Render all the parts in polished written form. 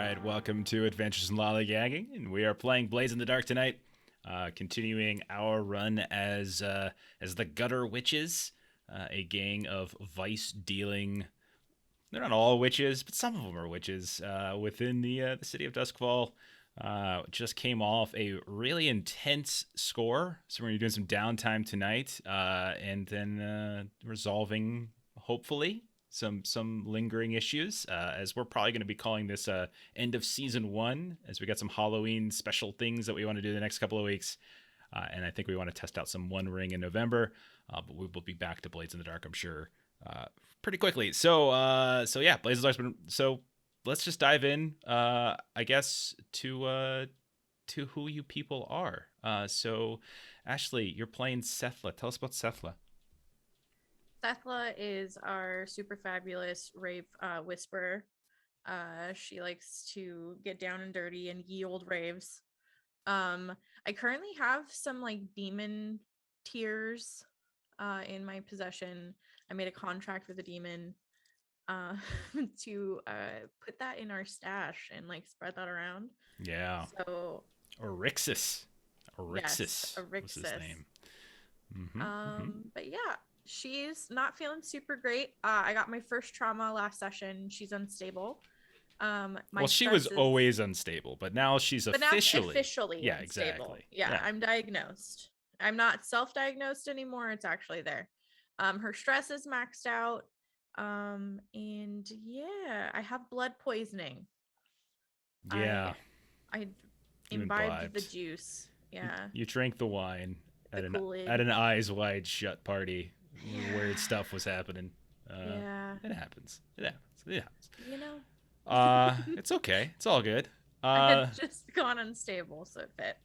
right, welcome to Adventures in Lollygagging, and we are playing Blades in the Dark tonight, continuing our run as the Gutter Witches, a gang of vice-dealing. They're not all witches, but some of them are witches within the city of Duskfall. Just came off a really intense score, so we're gonna be doing some downtime tonight, and then resolving, hopefully, some lingering issues, as we're probably going to be calling this end of season 1, as we got some Halloween special things that we want to do the next couple of weeks, and I think we want to test out some One Ring in November, but we will be back to Blades in the Dark, I'm sure, pretty quickly. So yeah, Blades in the Dark. So let's just dive in, I guess, to who you people are. So Ashley, you're playing Sethla. Tell us about Sethla. Thethla is our super fabulous rave whisperer. She likes to get down and dirty and ye old raves. I currently have some like demon tears in my possession. I made a contract with a demon uh, to put that in our stash and like spread that around. Yeah. So Orixis. yes, Orixis was his Erixis. name. But yeah, she's not feeling super great. I got my first trauma last session. She's unstable. My Well, she was stress is, always unstable, but now she's but now officially. officially Yeah, unstable. exactly. Yeah, Yeah. I'm diagnosed. I'm not self-diagnosed anymore. It's actually there. Her stress is maxed out. And yeah, I have blood poisoning. Yeah. I You imbibed the imbibed. juice. You, Yeah, you drank the wine the at Kool-Aid. an eyes wide shut party. Weird Yeah, stuff was happening. yeah. It happens. It happens. It happens. You know, It's okay. It's all good. I had Uh, just gone unstable, so it fit.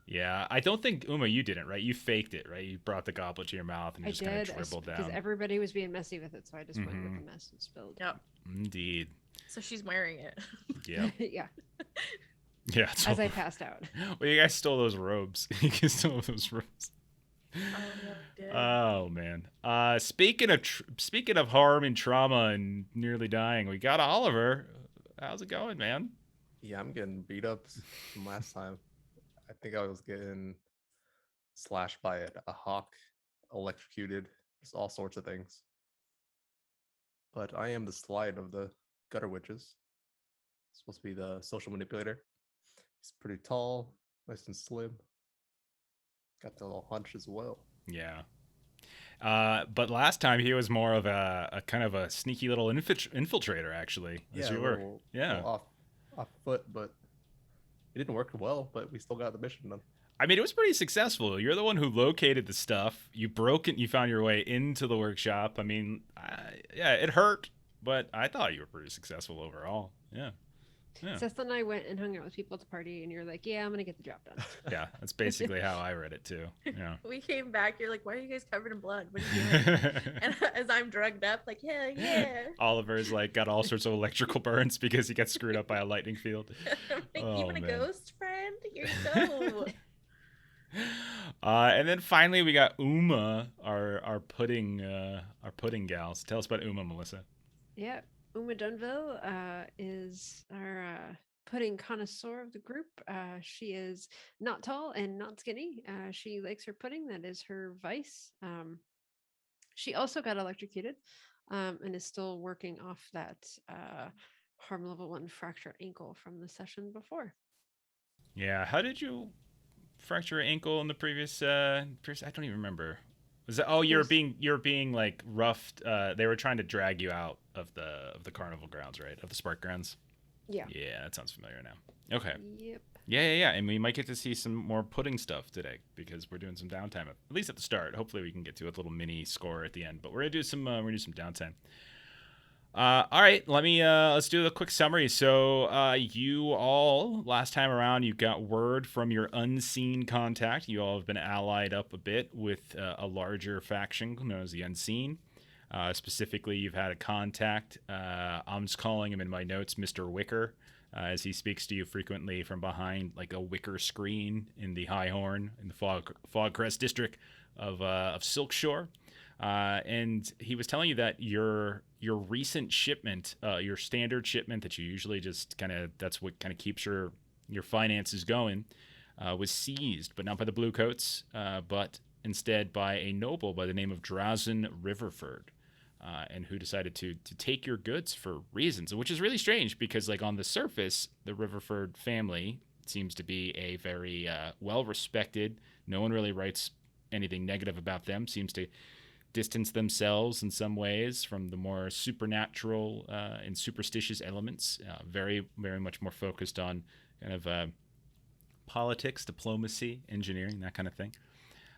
yeah. I don't think Uma, you didn't, right? You faked it, right? You brought the goblet to your mouth and I just kind of did, dribbled because down. everybody was being messy with it, so I just went with Mhm. the mess and spilled. Yep. Indeed. So she's wearing it. Yeah. Yeah, Yeah. as I passed out. Well, you guys stole those robes. You guys stole those robes. Oh, yeah, we did. Oh man. Speaking of harm and trauma and nearly dying, we got Oliver. How's it going, man? Yeah, I'm getting beat up from last time. I think I was getting slashed by a hawk, electrocuted, just all sorts of things. But I am the slide of the gutter witches. Supposed to be the social manipulator. He's pretty tall, nice and slim. Got the little hunch as well. Yeah. But last time he was more of a kind of a sneaky little infiltrator, actually. As Yeah, you a were. little, Yeah. little off foot, but it didn't work well. But we still got the mission done. I mean, it was pretty successful. You're the one who located the stuff. You broke it. You found your way into the workshop. I mean, yeah, it hurt, but I thought you were pretty successful overall. Yeah. Yeah. Seth and I went and hung out with people at the party, and you're like, "Yeah, I'm gonna get the job done." Yeah. That's basically how I read it too. Yeah. We came back. You're like, why are you guys covered in blood? What are you doing? And as I'm drugged up, like, yeah. Oliver's like got all sorts of electrical burns because he got screwed up by a lightning field. I'm like, Oh, you want a man. ghost friend? Here you go. And then finally we got Uma, our pudding gal. So tell us about Uma, Melissa. Yeah, Uma Dunville is our pudding connoisseur of the group. She is not tall and not skinny. She likes her pudding. That is her vice. She also got electrocuted and is still working off that harm level 1 fractured ankle from the session before. Yeah, how did you fracture your ankle in the previous? I don't even remember. Was that? Oh, you're being like roughed. They were trying to drag you out of the carnival grounds, right? Of the Spark grounds. Yeah. Yeah, that sounds familiar now. Okay. Yep. Yeah. And we might get to see some more pudding stuff today because we're doing some downtime, at least at the start. Hopefully, we can get to a little mini score at the end. But we're gonna do some downtime. All right, let's do a quick summary. So, you all last time around, you got word from your unseen contact. You all have been allied up a bit with a larger faction known as the Unseen. Specifically, you've had a contact. I'm just calling him in my notes, Mr. Wicker, as he speaks to you frequently from behind like a wicker screen in the High Horn in the Fogcrest district of Silk Shore. And he was telling you that your recent shipment, your standard shipment that you usually just that's what kind of keeps your finances going, was seized, but not by the Bluecoats, but instead by a noble by the name of Drazen Riverford. And who decided to take your goods for reasons, which is really strange because, like, on the surface, the Riverford family seems to be a very well-respected. No one really writes anything negative about them. Seems to distance themselves in some ways from the more supernatural and superstitious elements. Very, very much more focused on kind of politics, diplomacy, engineering, that kind of thing.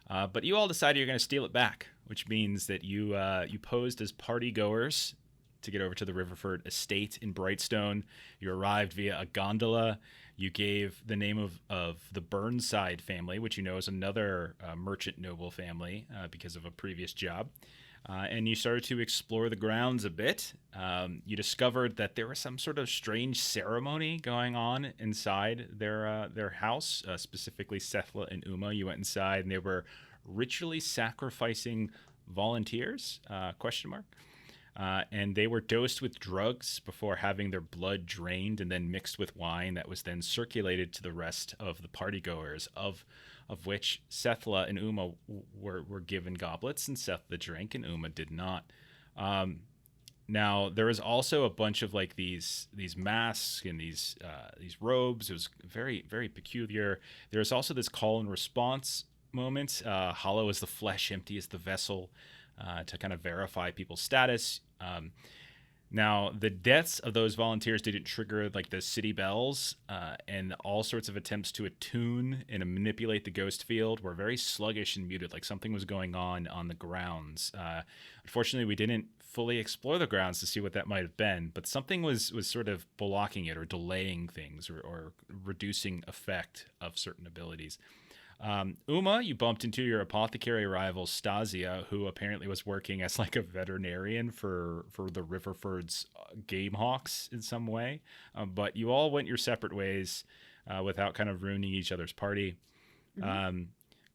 But you all decided you're going to steal it back, which means that you posed as party goers to get over to the Riverford estate in Brightstone. You arrived via a gondola. You gave the name of the Burnside family, which you know is another merchant noble family because of a previous job. And you started to explore the grounds a bit. You discovered that there was some sort of strange ceremony going on inside their house, specifically Sethla and Uma. You went inside, and they were ritually sacrificing volunteers? ? And they were dosed with drugs before having their blood drained and then mixed with wine that was then circulated to the rest of the partygoers, of which Sethla and Uma were given goblets, and Sethla drank and Uma did not. Now there was also a bunch of like these masks and these robes. It was very, very peculiar. There was also this call and response moment. Hollow as the flesh, empty as the vessel, to kind of verify people's status. Now, the deaths of those volunteers didn't trigger like the city bells, and all sorts of attempts to attune and manipulate the ghost field were very sluggish and muted, like something was going on the grounds. Unfortunately, we didn't fully explore the grounds to see what that might have been, but something was sort of blocking it or delaying things or reducing effect of certain abilities. Uma, you bumped into your apothecary rival Stasia, who apparently was working as like a veterinarian for the Riverford's game hawks in some way. But you all went your separate ways without kind of ruining each other's party. Mm-hmm.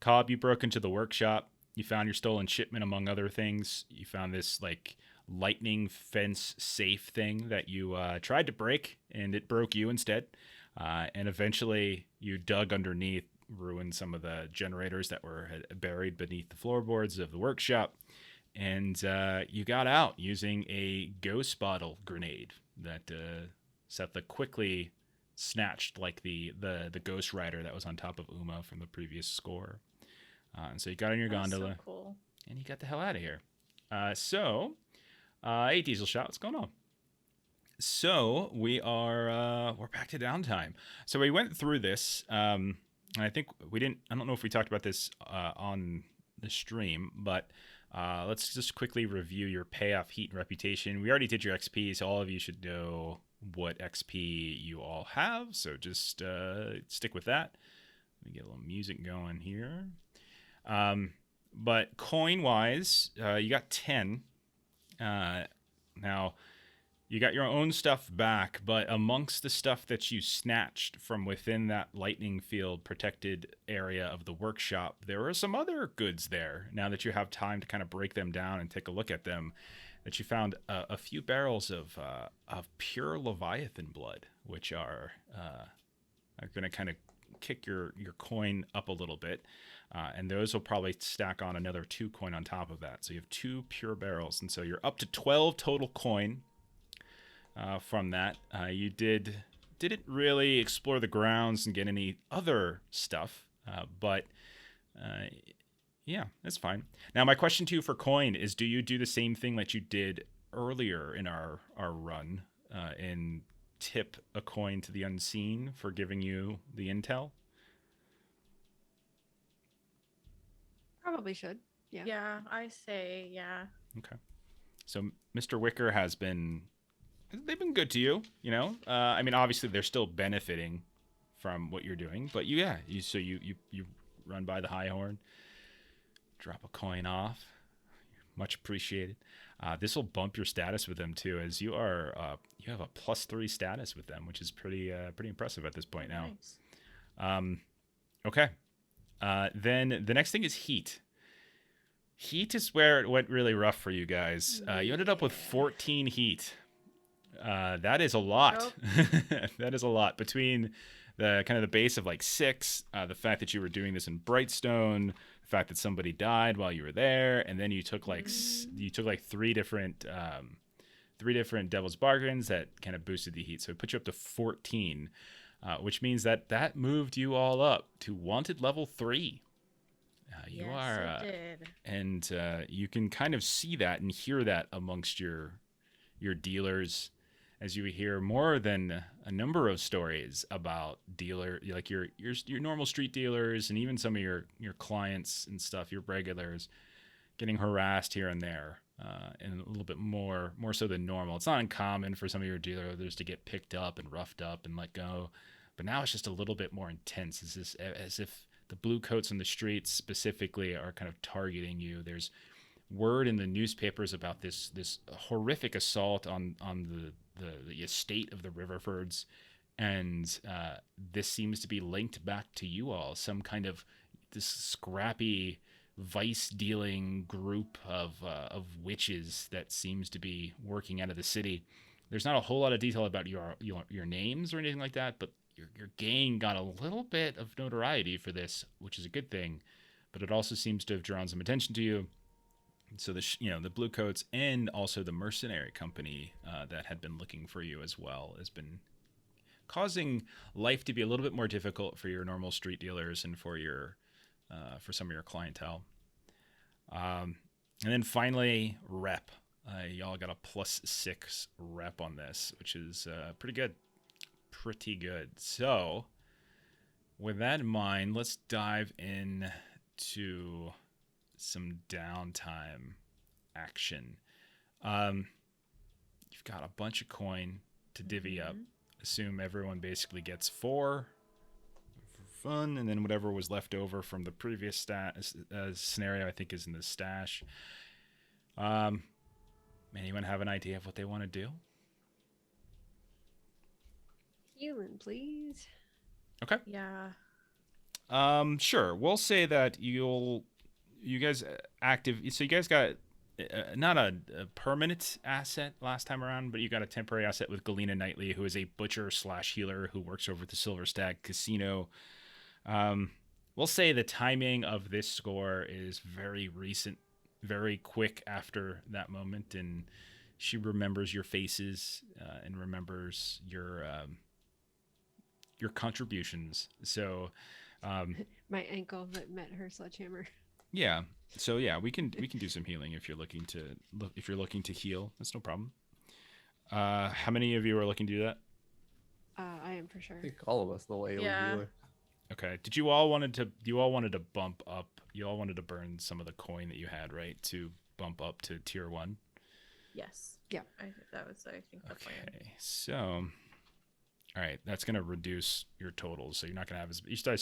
Cobb, you broke into the workshop. You found your stolen shipment, among other things. You found this like lightning fence safe thing that you tried to break, and it broke you instead. And eventually you dug underneath, ruined some of the generators that were buried beneath the floorboards of the workshop, and you got out using a ghost bottle grenade that Setha quickly snatched, like the ghost rider that was on top of Uma from the previous score. And so you got on your gondola, so cool. And you got the hell out of here. Hey Diesel Shot, what's going on? So we're back to downtime. So we went through this. And I think I don't know if we talked about this on the stream, but let's just quickly review your payoff, heat, and reputation. We already did your XP, so all of you should know what XP you all have. So just stick with that. Let me get a little music going here. But coin-wise, you got 10. Now, you got your own stuff back, but amongst the stuff that you snatched from within that lightning field protected area of the workshop, there were some other goods there. Now that you have time to kind of break them down and take a look at them, that you found a few barrels of pure Leviathan blood, which are going to kind of kick your coin up a little bit. And those will probably stack on another 2 coin on top of that. So you have 2 pure barrels. And so you're up to 12 total coin. From that, you didn't really explore the grounds and get any other stuff, but yeah, that's fine. Now, my question to you for coin is: do you do the same thing that you did earlier in our run, and tip a coin to the unseen for giving you the intel? Probably should. Yeah. Yeah, I say yeah. Okay. So Mr. Wicker they've been good to you, you know? I mean, obviously they're still benefiting from what you're doing, but you run by the high horn, drop a coin off. Much appreciated. This will bump your status with them too, as you have a +3 status with them, which is pretty impressive at this point now. Nice. Okay. Then the next thing is heat. Heat is where it went really rough for you guys. You ended up with Yeah. 14 heat. That is a lot. That is a lot. Between the kind of the base of like 6, the fact that you were doing this in Brightstone, the fact that somebody died while you were there, and then you took like you took like 3 different Devil's Bargains that kind of boosted the heat. So it put you up to 14, which means that moved you all up to wanted level 3. You Yes, are, it did. and you can kind of see that and hear that amongst your dealers, as you hear more than a number of stories about like your normal street dealers, and even some of your clients and stuff, your regulars, getting harassed here and there, and a little bit more so than normal. It's not uncommon for some of your dealers to get picked up and roughed up and let go, but now it's just a little bit more intense. It's as if the blue coats on the streets specifically are kind of targeting you. There's word in the newspapers about this horrific assault on the estate of the Riverfords, and this seems to be linked back to you all. Some kind of this scrappy vice dealing group of witches that seems to be working out of the city. There's not a whole lot of detail about your names or anything like that, but your gang got a little bit of notoriety for this, which is a good thing. But it also seems to have drawn some attention to you. So the blue coats and also the mercenary company that had been looking for you as well has been causing life to be a little bit more difficult for your normal street dealers and for some of your clientele. And then finally, rep. Y'all got a +6 rep on this, which is pretty good. Pretty good. So, with that in mind, let's dive in to some downtime action. You've got a bunch of coin to divvy up. Assume everyone basically gets 4 for fun, and then whatever was left over from the previous scenario, I think, is in the stash. Anyone have an idea of what they want to do? Healing, please. Okay. Yeah. Sure. We'll say that you guys active. So you guys got not a permanent asset last time around, but you got a temporary asset with Galena Knightley, who is a butcher / healer who works over at the Silver Stag Casino. We'll say the timing of this score is very recent, very quick after that moment, and she remembers your faces and remembers your contributions. So My ankle that met her sledgehammer. yeah. So yeah, we can do some healing if you're looking to heal. That's no problem. How many of you are looking to do that? I am for sure. I think all of us, the way Yeah. healer. Okay. You all wanted to bump up. You all wanted to burn some of the coin that you had, right? To bump up to tier 1. Yes. Yeah. That was, I think, the plan. Okay. So all right, that's going to reduce your totals. So you're not going to have each of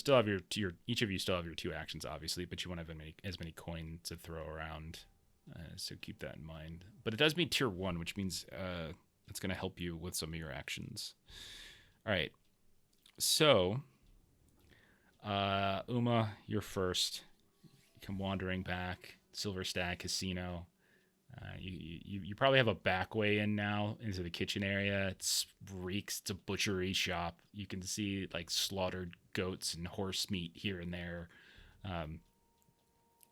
you still have your 2 actions, obviously, but you won't have as many coins to throw around. So keep that in mind. But it does mean tier 1, which means it's going to help you with some of your actions. All right. So, Uma, you're first. You come wandering back, Silver Stag Casino. You probably have a back way in now into the kitchen area. It reeks. It's a butchery shop. You can see like slaughtered goats and horse meat here and there,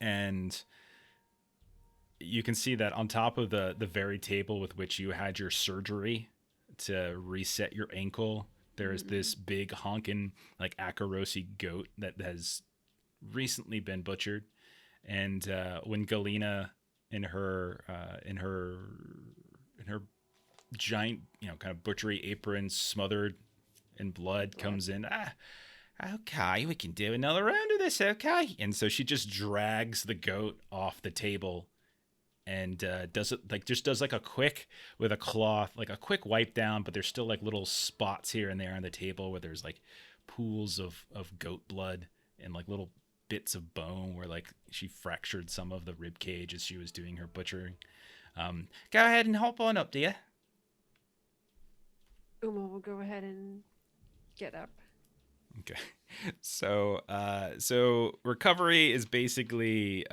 and you can see that on top of the very table with which you had your surgery to reset your ankle, there's this big honking like Akarosi goat that has recently been butchered, and when Galena in her giant, kind of butchery apron smothered in blood comes in. Okay, we can do another round of this, okay? And so she just drags the goat off the table and does a quick, with a cloth, like a quick wipe down, but there's still like little spots here and there on the table where there's like pools of goat blood and like little bits of bone where like she fractured some of the rib cage as she was doing her butchering. Go ahead and hop on up, dear. Uma will go ahead and get up. Okay. So recovery is basically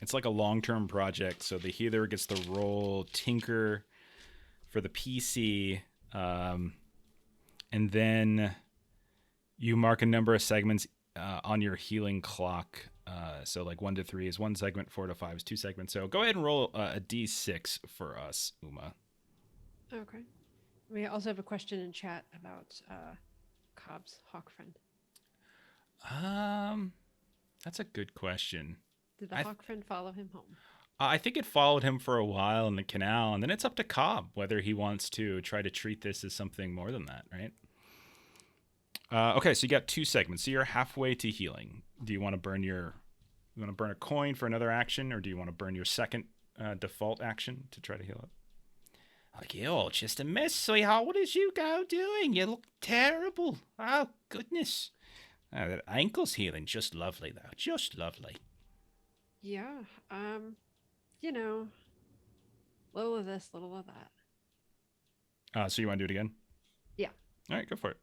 It's like a long-term project, so the healer gets to roll Tinker for the PC, and then you mark a number of segments on your healing clock. So like 1 to 3 is 1 segment, 4 to 5 is 2 segments. So go ahead and roll a d6 for us, Uma. Okay. We also have a question in chat about Cobb's hawk friend. That's a good question. Did the hawk friend follow him home? I think it followed him for a while in the canal, and then it's up to Cobb whether he wants to try to treat this as something more than that, right? Okay, so you got 2 segments. So you're halfway to healing. Do you want to burn a coin for another action, or do you want to burn your second default action to try to heal it? Oh, you're just a mess, sweetheart. What is you go doing? You look terrible. Oh, goodness. Oh, that ankle's healing. Just lovely, though. Just lovely. Yeah. You know, little of this, little of that. So you want to do it again? Yeah. All right, go for it.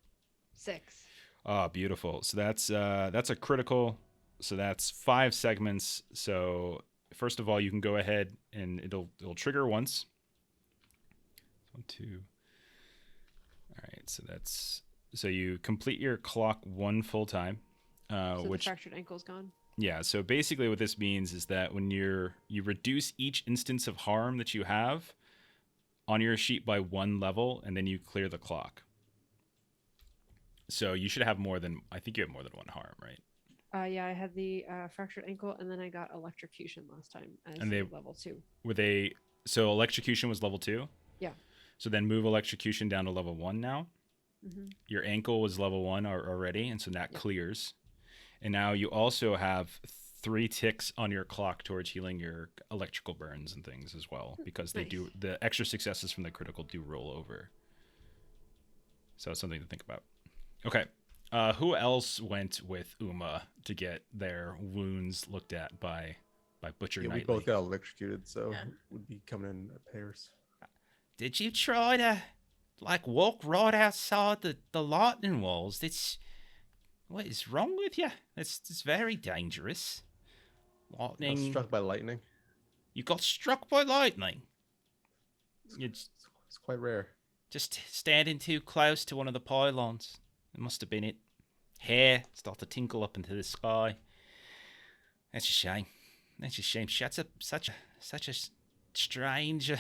6. Oh, beautiful. So that's a critical. So that's 5 segments. So first of all, you can go ahead and it'll trigger once. 1, 2. All right. So you complete your clock 1 full time. So which the fractured ankle's gone. Yeah. So basically, what this means is that when you reduce each instance of harm that you have on your sheet by 1 level, and then you clear the clock. So you should have I think you have more than 1 harm, right? Yeah, I had the fractured ankle, and then I got electrocution last time as level 2. So electrocution was level 2? Yeah. So then move electrocution down to level 1 now. Mm-hmm. Your ankle was level 1 already, and so that clears. And now you also have 3 ticks on your clock towards healing your electrical burns and things as well, because Nice. the extra successes from the critical do roll over. So it's something to think about. Okay. Who else went with Uma to get their wounds looked at by Butcher Yeah, we Knightley? both got electrocuted, so Yeah. we'd be coming in pairs. Did you try to walk right outside the lightning walls? What is wrong with you? It's very dangerous. I Lightning. was struck by lightning. You got struck by lightning. It's quite rare. Just standing too close to one of the pylons. It must have been it. Hair start to tinkle up into the sky. That's a shame. That's a shame. Such a strange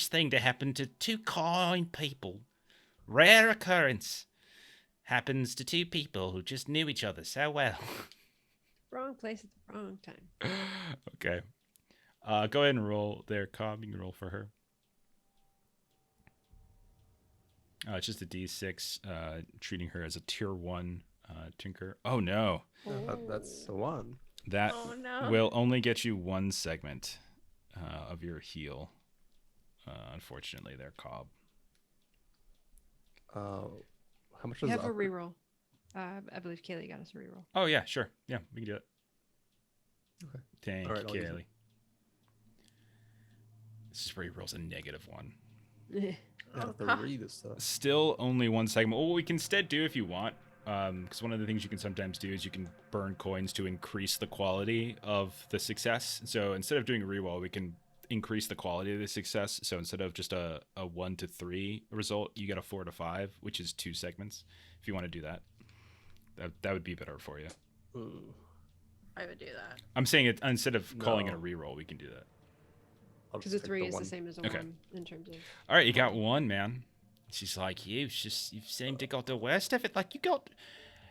thing to happen to 2 kind people. Rare occurrence. Happens to 2 people who just knew each other so well. Wrong place at the wrong time. Okay. Go ahead and roll there, Cobb. You can roll for her. It's just a D6, treating her as a tier 1 tinker. Oh, no. That's the one. That Oh, no. will only get you 1 segment of your heal. Unfortunately, there, Cobb. How much You does have a upgrade- reroll. I believe Kaylee got us a reroll. Oh, yeah, sure. Yeah, we can do it. Okay. Thank All right, I'll you, use it. Kaylee. This is where he rolls a -1. I have to Oh, read this stuff. Still only 1 segment. Well, what we can instead do if you want, because one of the things you can sometimes do is you can burn coins to increase the quality of the success. So instead of doing a reroll, we can increase the quality of the success. So instead of just a 1 to 3 result, you get a 4 to 5, which is 2 segments. If you want to do that, that would be better for you. Ooh. I would do that. I'm saying it instead of calling it a No. reroll, we can do that. I'll Because just a take 3 is one. the same as a Okay. 1 in terms of. All right, you got 1, man. She's like, you seem to got the worst of it. Like, you got...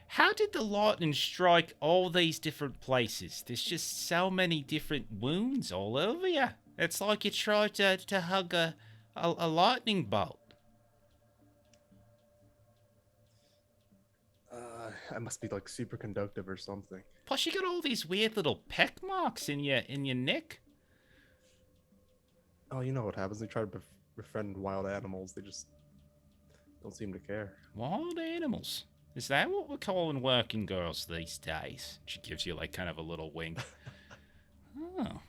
How did the lightning strike all these different places? There's just so many different wounds all over you. It's like you tried to hug a lightning bolt. I must be like super conductive or something. Plus, you got all these weird little peck marks in your neck. Oh, you know what happens? They try to befriend wild animals. They just don't seem to care. Wild animals. Is that what we're calling working girls these days? She gives you like kind of a little wink. Oh.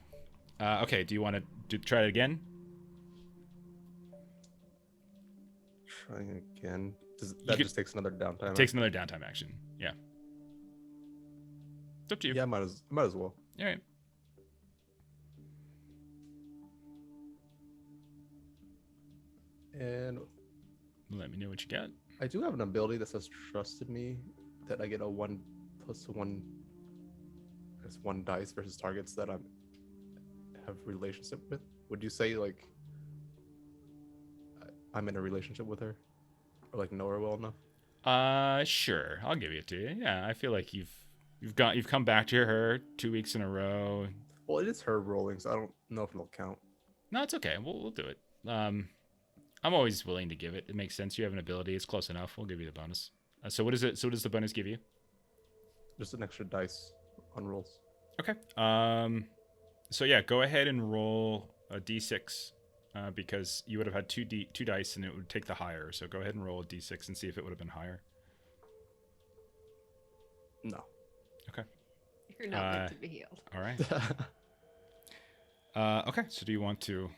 Okay, do you want to try it again? Trying again. That could- just takes another downtime. Takes another downtime action. Yeah. It's up to you. Yeah, might as well. All right. And Let me know what you got. I do have an ability that says trusted me that I get a 1+1 as 1 dice versus targets that I have relationship with. Would you say like I'm in a relationship with her? Or like know her well enough? Sure. I'll give it to you. Yeah, I feel like you've come back to her 2 weeks in a row. Well, it is her rolling, so I don't know if it'll count. No, it's okay. We'll do it. I'm always willing to give it. It makes sense. You have an ability. It's close enough. We'll give you the bonus. So what is it? So what does the bonus give you? Just an extra dice on rolls. Okay. So yeah, go ahead and roll a d6 because you would have had two dice and it would take the higher. So go ahead and roll a d6 and see if it would have been higher. No. Okay. You're not meant to be healed. All right. Okay. So do you want to?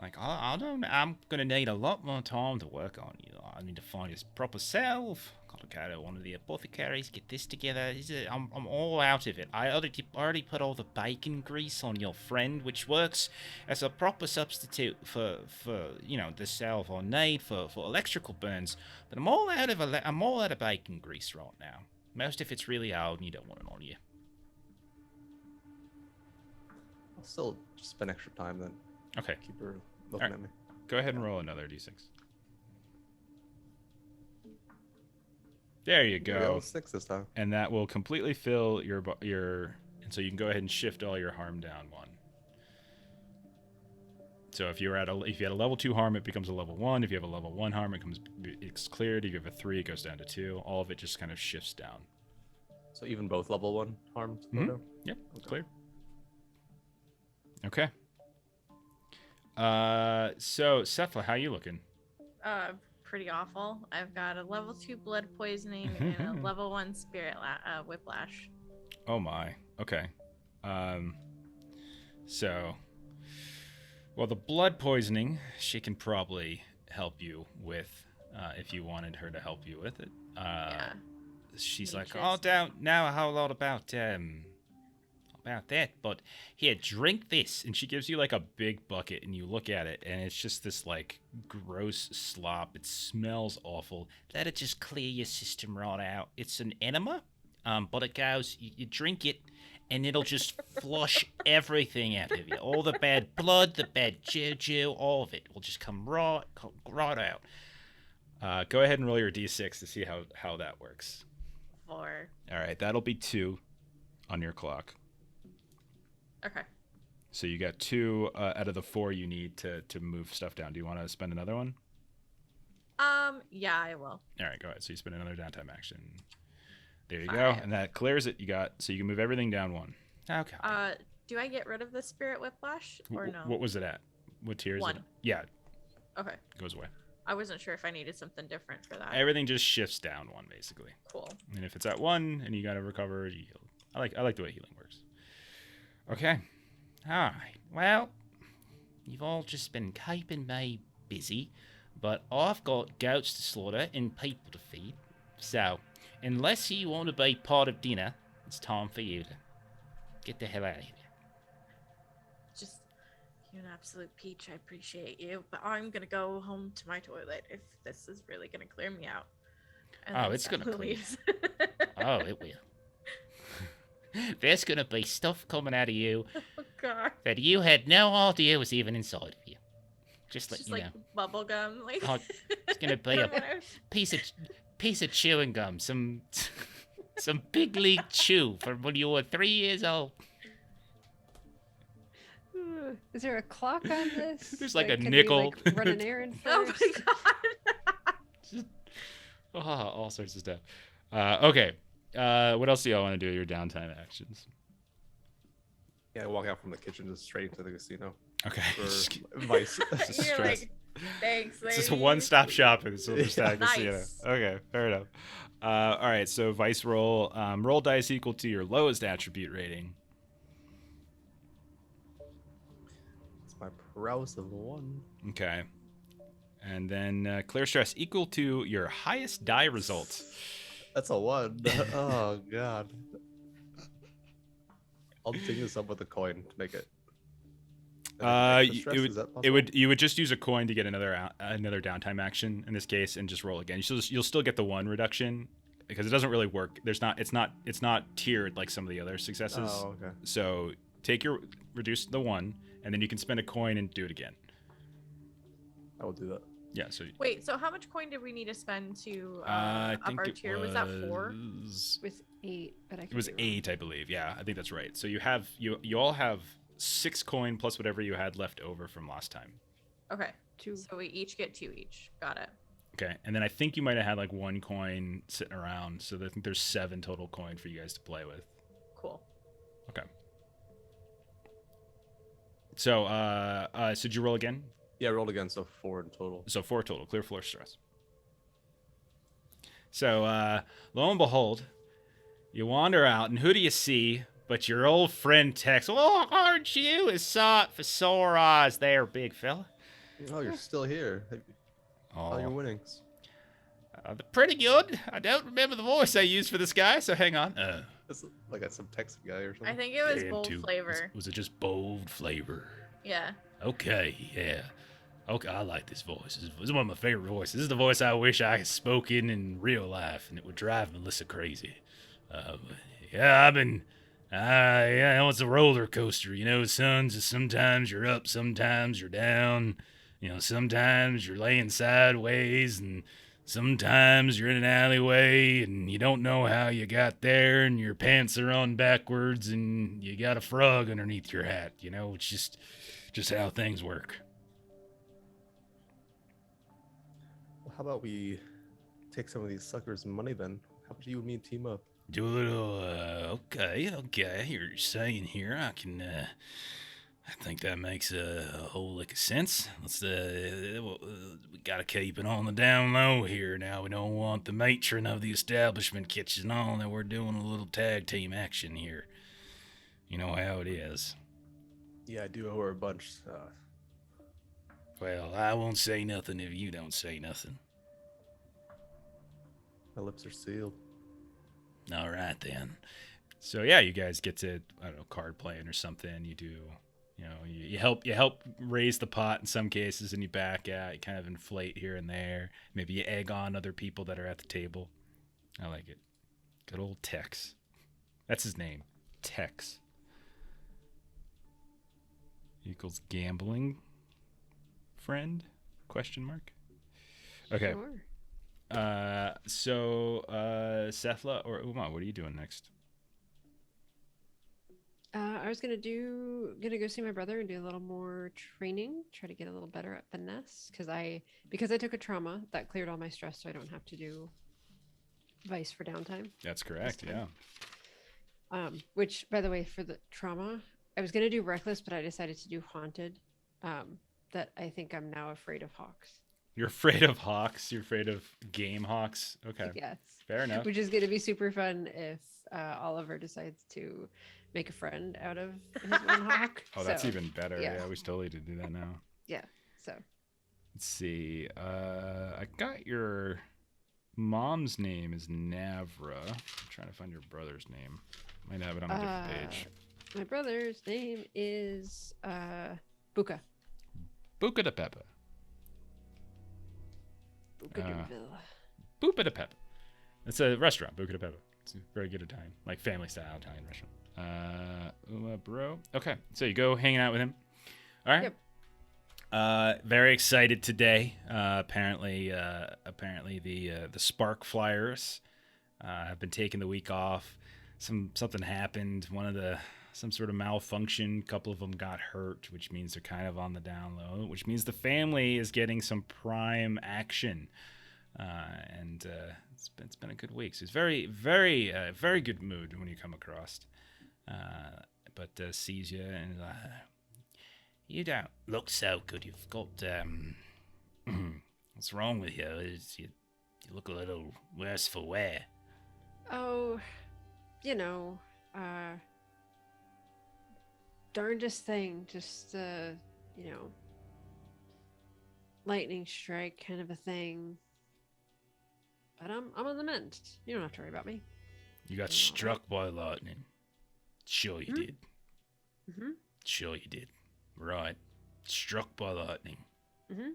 Like, I don't. I'm gonna need a lot more time to work on you. I need to find his proper self. Gotta go to one of the apothecaries, get this together. I'm all out of it. I already put all the bacon grease on your friend, which works as a proper substitute for the salve I need for electrical burns. But I'm all out of bacon grease right now. Most of it's really old, and you don't want it on you. I'll still just spend extra time then. Okay. Keep her looking at me. Go ahead and roll another d6. There you go. 6 this time. And that will completely fill your and so you can go ahead and shift all your harm down 1. So if you had a level 2 harm, it becomes a level 1. If you have a level 1 harm, it's cleared. If you have a 3, it goes down to 2. All of it just kind of shifts down. So even both level 1 harms go down? Yep, it's cleared. Okay. So Cephala, how you looking? Pretty awful. I've got a level 2 blood poisoning and a level 1 spirit whiplash. Oh my. Okay. So, well, the blood poisoning, she can probably help you with, if you wanted her to help you with it. Yeah. She's like, Nature's- oh, don't know a whole lot about that, but here, drink this. And she gives you like a big bucket, and you look at it, and it's just this like gross slop. It smells awful. Let it just clear your system right out. It's an enema, but it goes, you drink it, and it'll just flush everything out of you. All the bad blood, the bad juju, all of it will just come right out. Go ahead and roll your d6 to see how that works. 4. All right, that'll be 2 on your clock. Okay. So you got 2 out of the 4 you need to move stuff down. Do you want to spend another one? Yeah, I will. All right, go ahead. So you spend another downtime action. There you 5. go, and that clears it. So you can move everything down 1. Okay. Do I get rid of the spirit whiplash or no? What was it at? What tier is 1. it? Yeah, Okay. it goes away. I wasn't sure if I needed something different for that. Everything just shifts down 1 basically. Cool. And if it's at 1 and you got to recover, you heal. I like the way healing works. Okay. All right. Well, you've all just been keeping me busy, but I've got goats to slaughter and people to feed. So, unless you want to be part of dinner, it's time for you to get the hell out of here. Just, you're an absolute peach. I appreciate you, but I'm gonna go home to my toilet if this is really gonna clear me out. And Oh, then it's gonna Cephala clear. leaves. Oh, it will. There's gonna be stuff coming out of you Oh god. that you had no idea was even inside of you. Just let Just you like know. bubble gum, like. Oh, it's gonna be a piece of chewing gum, some big league chew from when you were 3 years old. Is there a clock on this? There's like a can we, nickel. run an errand Oh first? my god. Oh, all sorts of stuff. Okay. What else do y'all want to do with your downtime actions? Yeah, I walk out from the kitchen just straight into the casino Okay. for advice. Just You're stress. like, thanks, It's just a lady." one-stop shop in the Silverstack Casino. Nice. Okay, fair enough. All right, so Vice roll. Roll dice equal to your lowest attribute rating. It's my prowess of 1. Okay. And then clear stress equal to your highest die result. That's a 1. Oh god. I'll dig this up with a coin to make it Extra You- stress, it would is that it possible? would you would just use a coin to get another downtime action in this case, and just roll again. You'll still get the 1 reduction because it doesn't really work. It's not tiered like some of the other successes. Oh, okay. So reduce the 1, and then you can spend a coin and do it again. I will do that. Yeah. So Wait, so how much coin did we need to spend to I up think our it tier? Was that 4? With 8, but I It was could be wrong. 8, I believe. Yeah, I think that's right. So you all have 6 coin plus whatever you had left over from last time. Okay. 2. So we each get 2 each. Got it. Okay, and then I think you might have had like 1 coin sitting around, so I think there's 7 total coin for you guys to play with. Cool. Okay. So, so did you roll again? Yeah, I rolled again, so 4 in total. So 4 total, clear floor stress. So, lo and behold, you wander out, and who do you see but your old friend Tex? Oh, aren't you a sight for sore eyes there, big fella? Oh, you're still here. All your Oh, winnings. pretty good. I don't remember the voice I used for this guy, so hang on. It's like that's some Texan guy or something. I think it was Damn, bold too. flavor. Was it just bold flavor? Yeah. Okay, yeah. Okay, I like this voice. This is one of my favorite voices. This is the voice I wish I had spoken in real life, and it would drive Melissa crazy. Yeah, it's a roller coaster, son. Just sometimes you're up, sometimes you're down. Sometimes you're laying sideways, and sometimes you're in an alleyway, and you don't know how you got there, and your pants are on backwards, and you got a frog underneath your hat. It's just how things work. Well, how about we take some of these suckers' money then? How about you and me team up? Do a little, okay. You're saying here, I think that makes a whole lick of sense. We gotta keep it on the down low here now. We don't want the matron of the establishment catching on that we're doing a little tag team action here. You know how it is. Yeah, I do owe her a bunch. Well, I won't say nothing if you don't say nothing. My lips are sealed. All right, then. So, yeah, you guys get to, I don't know, card playing or something. You do, you help raise the pot in some cases, and you back out. You kind of inflate here and there. Maybe you egg on other people that are at the table. I like it. Good old Tex. That's his name. Tex. Equals gambling friend? Question mark. Okay. Sure. So Sethla or Uma, what are you doing next? I was gonna go see my brother and do a little more training, try to get a little better at finesse, because I took a trauma that cleared all my stress, so I don't have to do vice for downtime. That's correct. Yeah. Which, by the way, for the trauma, I was gonna do reckless, but I decided to do haunted. That I think I'm now afraid of hawks. You're afraid of hawks. You're afraid of game hawks. Okay. Yes. Fair enough. Which is gonna be super fun if Oliver decides to make a friend out of his one hawk. Oh, that's So, even better. yeah. Yeah, we totally did do that now. Yeah. So Let's see. I got your mom's name is Navra. I'm trying to find your brother's name. Might have it on a different page. my brother's name is Buka. Buca de Peppa. Buka Buca de Peppa. It's a restaurant, Buca de Peppa. It's a very good Italian, like family style Italian restaurant. Bro. Okay, so you go hanging out with him. All right. Yep. Very excited today. Apparently the Spark Flyers have been taking the week off. Something happened. Some sort of malfunction. A couple of them got hurt, which means they're kind of on the down low. Which means the family is getting some prime action. And it's been a good week. So it's very, very, very good mood when you come across. But sees you and you don't look so good. You've got what's wrong with you? You look a little worse for wear. Oh, darndest thing. Just lightning strike kind of a thing. But I'm on the mend. You don't have to worry about me. You got struck by lightning. Sure you did. Mm-hmm. Sure you did. Right. Struck by lightning. Mm-hmm.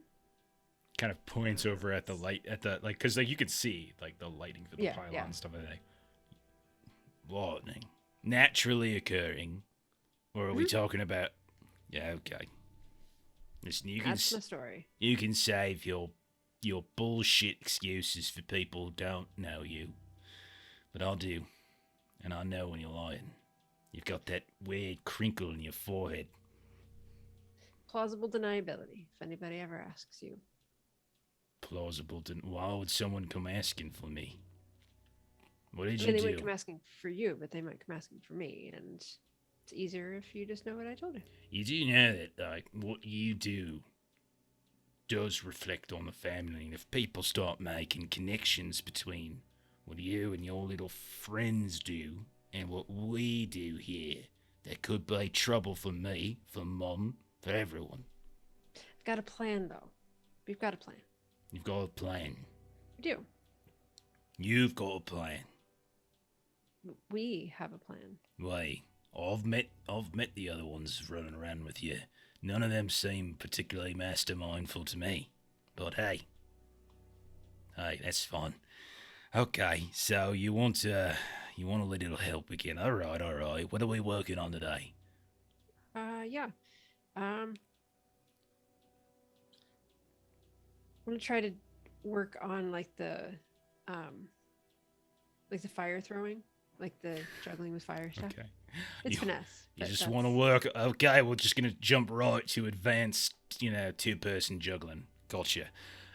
Kind of points over at the light, because you could see, like, the lighting for the pylon and stuff like that. Lightning. Naturally occurring. Or are we talking about... Yeah, okay. Listen, That's my story. You can save your bullshit excuses for people who don't know you. But I do. And I know when you're lying. You've got that weird crinkle in your forehead. Plausible deniability, if anybody ever asks you. Plausible. Why would someone come asking for me? What did you They do? might come asking for you, but they might come asking for me, and it's easier if you just know what I told you. You do know that, like, what you do does reflect on the family, and if people start making connections between what you and your little friends do and what we do here, there could be trouble for me, for Mum, for everyone. I've got a plan, though. We've got a plan. You've got a plan. We do. You've got a plan. We have a plan. Why? I've met the other ones running around with you. None of them seem particularly mastermindful to me. But hey, that's fine. Okay, so you want a little help again? All right. What are we working on today? Yeah. I'm gonna try to work on like the fire throwing, like the juggling with fire stuff. Okay. It's finesse. You but just that's- want to work. Okay, we're just gonna jump right to advanced, two-person juggling. Gotcha.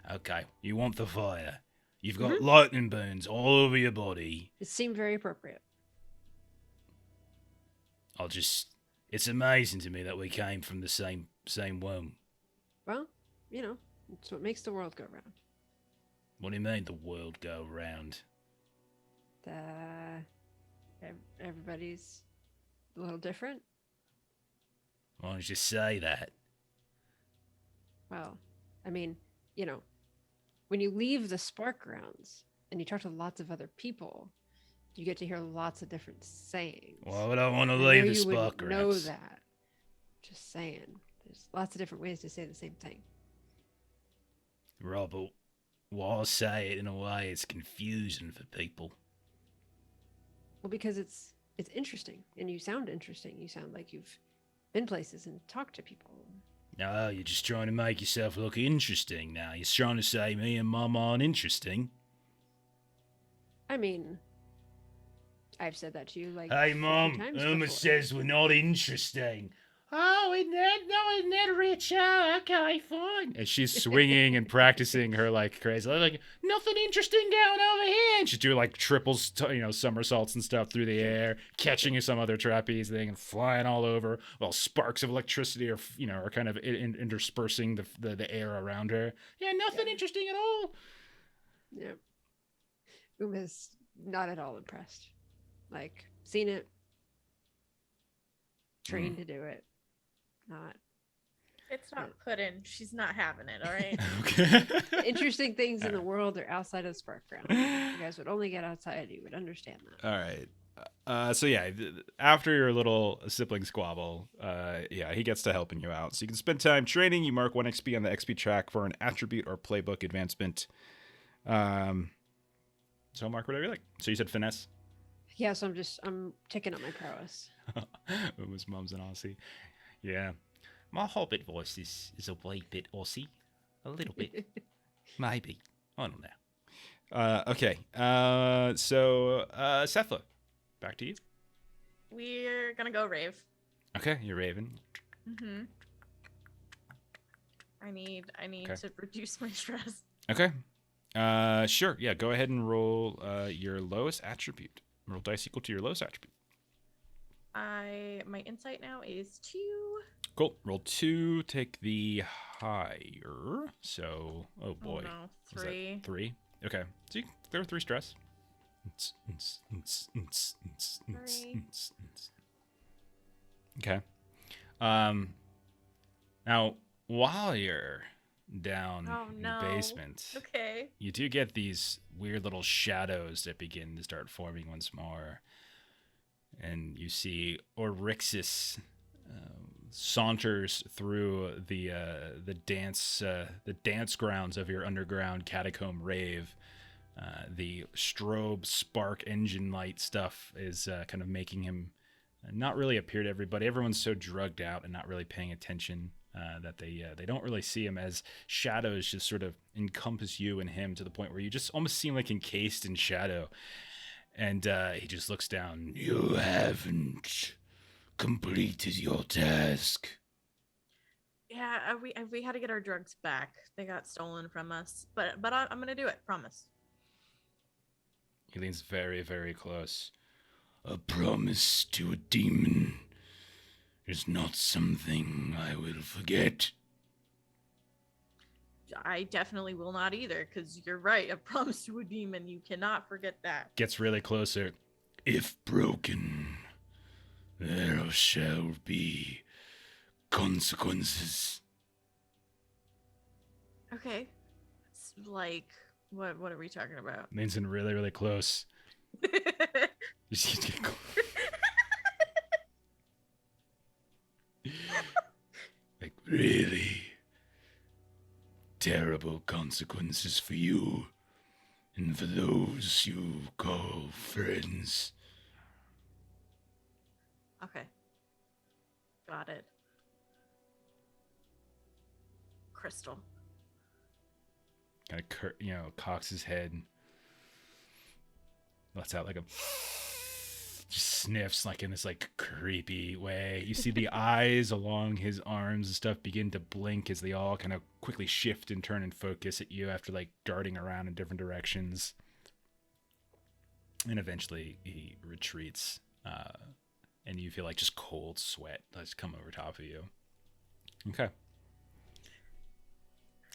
Okay, you want the fire. You've got lightning burns all over your body. It seemed very appropriate. It's amazing to me that we came from the same womb. Well, it's what makes the world go round. What do you mean the world go round? Everybody's a little different. Why don't you say that? Well, I mean, when you leave the spark grounds and you talk to lots of other people, you get to hear lots of different sayings. Why would I want to I know leave the you spark wouldn't know grounds? that. Just saying. There's lots of different ways to say the same thing. Rob, but why say it in a way it's confusing for people? Well, because it's interesting, and you sound interesting. You sound like you've been places and talked to people. No, you're just trying to make yourself look interesting now. You're trying to say me and Mum aren't interesting. I mean, I've said that to you like Hey, 50 Mum, times Uma before. says we're not interesting. Oh, isn't that rich? Oh, okay, fine. And she's swinging and practicing her, like, crazy. Like, nothing interesting going over here. And she's doing, like, triples, somersaults and stuff through the air, catching some other trapeze thing and flying all over while sparks of electricity are kind of interspersing the air around her. Yeah, nothing interesting at all. Yeah. Uma's not at all impressed. Like, seen it, trained to do it. Not It's not pudding. She's not having it, all right? Okay. interesting things in the world are outside of the spark ground. If you guys would only get outside, you would understand that. All right. So yeah, after your little sibling squabble, he gets to helping you out. So you can spend time training. You mark 1 XP on the XP track for an attribute or playbook advancement. So mark whatever you like. So you said finesse. Yeah, so I'm ticking up my prowess. Uma's mum's an Aussie. Yeah. My Hobbit voice is a wee bit Aussie. A little bit. Maybe. I don't know. Okay. So Sethla, back to you. We're gonna go rave. Okay, you're Raven. Mm-hmm. I need Okay. to reduce my stress. Okay. Sure. Yeah, go ahead and roll your lowest attribute. Roll dice equal to your lowest attribute. My insight now is 2. Cool. Roll 2, take the higher. So, oh boy. Oh no, Was that 3. 3. Okay. So there are 3 stress. 3. Okay. Now, while you're down Oh in no. the basement, Okay. you do get these weird little shadows that begin to start forming once more. And you see Orixis saunters through the dance grounds of your underground catacomb rave. The strobe spark engine light stuff is kind of making him not really appear to everybody. Everyone's so drugged out and not really paying attention that they don't really see him, as shadows just sort of encompass you and him to the point where you just almost seem like encased in shadow. And he just looks down. You haven't completed your task. Yeah, we had to get our drugs back. They got stolen from us. But I'm gonna do it. Promise. He leans very, very close. A promise to a demon is not something I will forget. I definitely will not either, because you're right. A promise to a demon, you cannot forget that. Gets really closer. If broken, there shall be consequences. Okay. It's like, what are we talking about? Leans in really, really close. Just keeps getting close. Like, really terrible consequences for you and for those you call friends. Okay. Got it. Crystal. Kind of, cocks his head. Lets out like a... just sniffs like in this like creepy way. You see the eyes along his arms and stuff begin to blink as they all kind of quickly shift and turn and focus at you after like darting around in different directions. And eventually he retreats, and you feel like just cold sweat has come over top of you. Okay.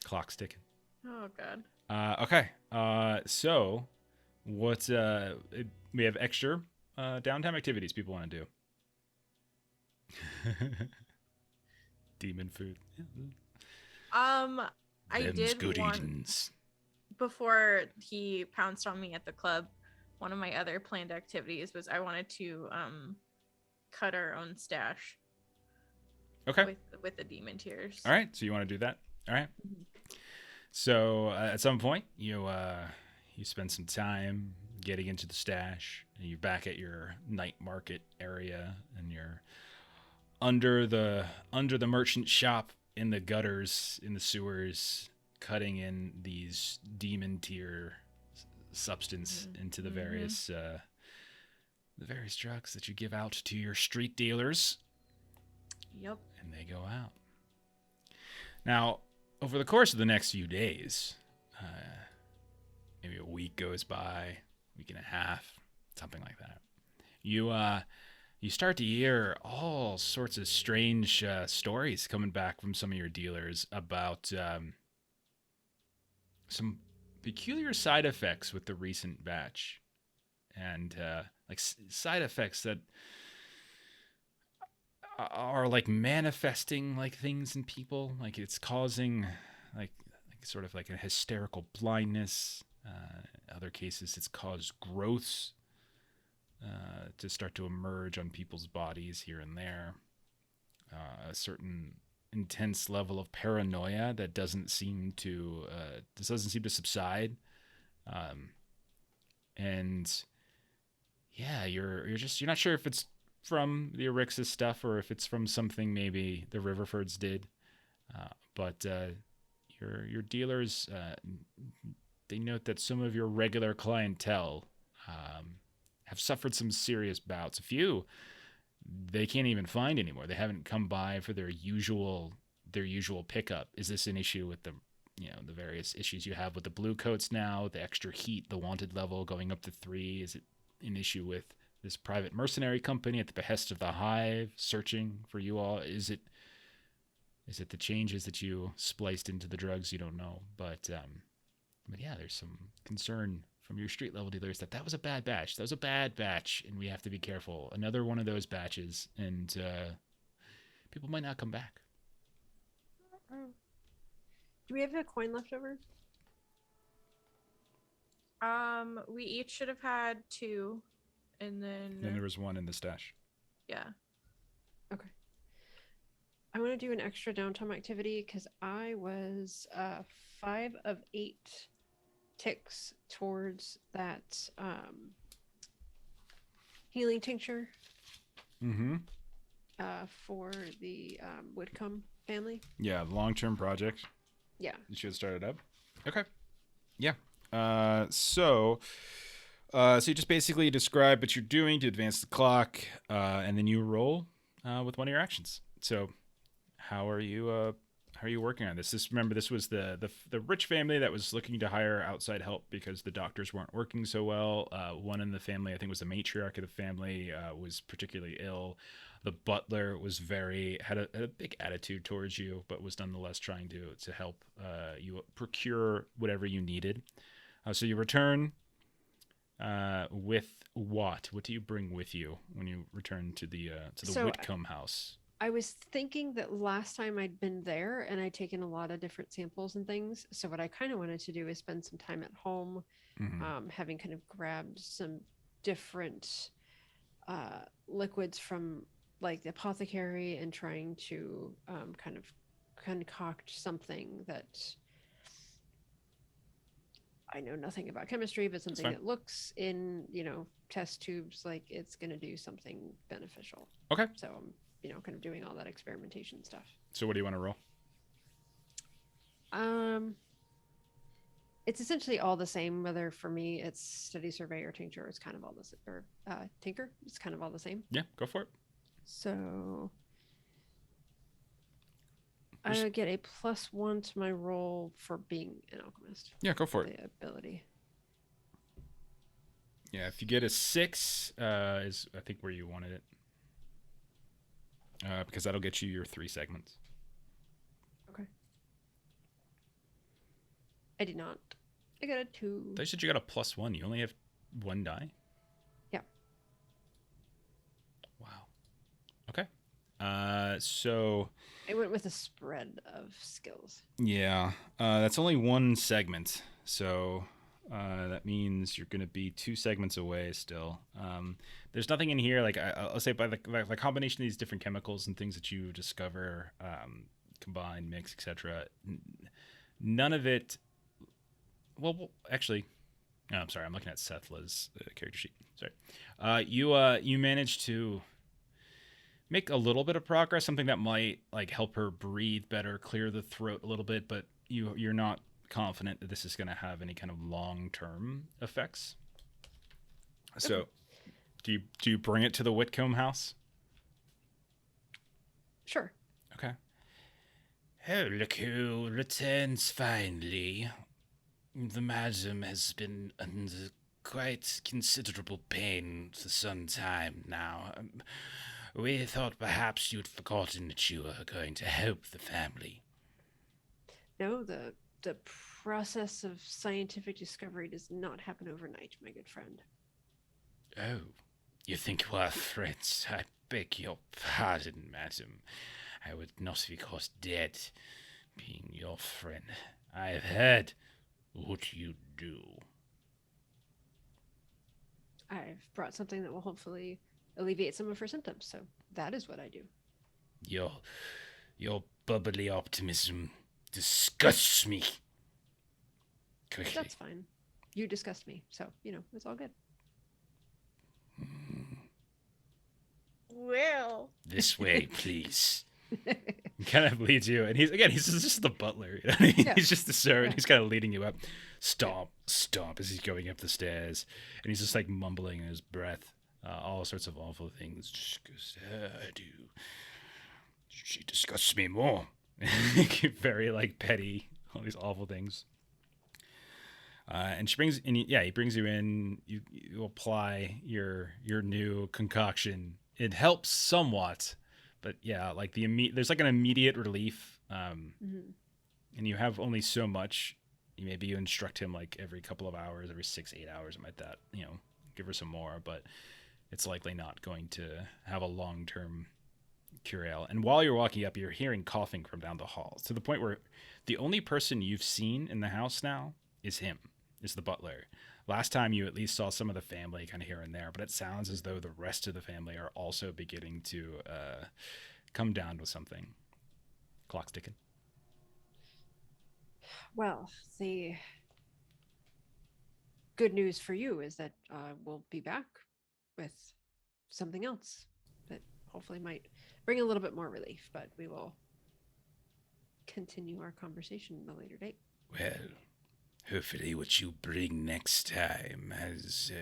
Clock's ticking. Oh god. Okay. So what we have extra downtime activities people want to do. Demon food. I Them's did good want, eatings. before he pounced on me at the club, one of my other planned activities was I wanted to cut our own stash. Okay. With the demon tears. All right. So you want to do that? All right. Mhm. So at some point you spend some time getting into the stash, and you're back at your night market area, and you're under the merchant shop in the gutters, in the sewers, cutting in these demon tier substance into the various drugs that you give out to your street dealers. Yep. And they go out. Now, over the course of the next few days, maybe a week goes by, week and a half, something like that. You start to hear all sorts of strange stories coming back from some of your dealers about some peculiar side effects with the recent batch, and side effects that are like manifesting like things in people, like it's causing like sort of like a hysterical blindness. Other cases, it's caused growths to start to emerge on people's bodies here and there. A certain intense level of paranoia that doesn't seem to subside. And yeah, you're not sure if it's from the Erixus stuff or if it's from something maybe the Riverfords did. But your dealers, they note that some of your regular clientele have suffered some serious bouts. A few they can't even find anymore. They haven't come by for their usual pickup. Is this an issue with the various issues you have with the blue coats now, the extra heat, the wanted level going up to 3? Is it an issue with this private mercenary company at the behest of the Hive searching for you all? Is it the changes that you spliced into the drugs? You don't know, but yeah, there's some concern from your street level dealers that was a bad batch. That was a bad batch, and we have to be careful. Another one of those batches, and people might not come back. Do we have a coin left over? We each should have had 2, and then Then there was 1 in the stash. yeah. Okay. to do an extra downtime activity because I was 5 of 8 ticks towards that healing tincture Mm-hmm. for the Whitcomb family. Yeah, long-term project. Yeah. You should start it up. Okay. Yeah. So you just basically describe what you're doing to advance the clock, and then you roll with one of your actions. So, how are you working on this? Remember, this was the rich family that was looking to hire outside help because the doctors weren't working so well. One in the family, I think, was the matriarch of the family, was particularly ill. The butler was had a big attitude towards you, but was nonetheless trying to help you procure whatever you needed. So you return with what? What do you bring with you when you return to the Whitcomb house? I was thinking that last time I'd been there and I'd taken a lot of different samples and things. So what I kind of wanted to do is spend some time at home, having kind of grabbed some different liquids from like the apothecary and trying to kind of concoct something that I know nothing about chemistry, but something that looks in, test tubes like it's going to do something beneficial. Okay. So I'm, kind of doing all that experimentation stuff. So what do you want to roll? It's essentially all the same, whether for me it's study, survey, or tincture. It's kind of all the same, or tinker. It's kind of all the same. Yeah, go for it. So I get a +1 to my roll for being an alchemist. Yeah, go for it. The ability. Yeah, if you get a 6, is I think where you wanted it. Because that'll get you your 3 segments. Okay. I did not. I got a 2. They said you got a +1. You only have 1 die? Yeah. Wow. Okay. So... I went with a spread of skills. Yeah. That's only 1 segment. So... that means you're going to be 2 segments away still. There's nothing in here, like I'll say by the combination of these different chemicals and things that you discover, combine, mix, etc. None of it. Well, actually, no, I'm sorry. I'm looking at Sethla's character sheet. Sorry. You managed to make a little bit of progress, something that might like help her breathe better, clear the throat a little bit, but you're not confident that this is going to have any kind of long-term effects. So, do you bring it to the Whitcomb house? Sure. Okay. Oh, look who returns finally. The madam has been under quite considerable pain for some time now. We thought perhaps you'd forgotten that you were going to help the family. No, the process of scientific discovery does not happen overnight, my good friend. Oh, you think we're friends? I beg your pardon, madam. I would not be caught dead being your friend. I have heard what you do. I've brought something that will hopefully alleviate some of her symptoms, so that is what I do. Your bubbly optimism disgusts me. Quickly. That's fine. You disgust me, so, it's all good. Well. This way, please. He kind of leads you, and he's just the butler. Yeah. He's just the servant. Yeah. He's kind of leading you up. Stomp as he's going up the stairs, and he's just like mumbling in his breath, all sorts of awful things. She disgusts me more. Very like petty, all these awful things. And he brings you in. You apply your new concoction. It helps somewhat, but yeah, like there's like an immediate relief. And you have only so much. Maybe you instruct him like every couple of hours, every 6-8 hours, something like that. Give her some more, but it's likely not going to have a long-term cure. And while you're walking up, you're hearing coughing from down the hall, to the point where the only person you've seen in the house now is him. Is the butler. Last time you at least saw some of the family kind of here and there, but it sounds as though the rest of the family are also beginning to come down with something. Clock's ticking. Well, the good news for you is that we'll be back with something else that hopefully might bring a little bit more relief, but we will continue our conversation at a later date. Well, hopefully what you bring next time has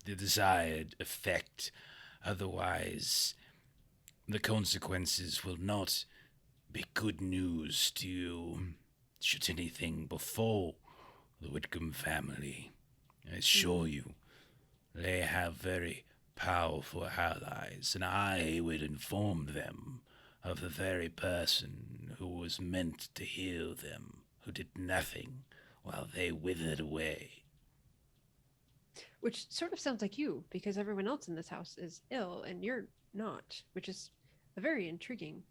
the desired effect. Otherwise, the consequences will not be good news to you should anything befall the Whitcomb family. I assure you, they have very powerful allies, and I will inform them of the very person who was meant to heal them, who did nothing while they withered away. Which sort of sounds like you, because everyone else in this house is ill and you're not, which is a very intriguing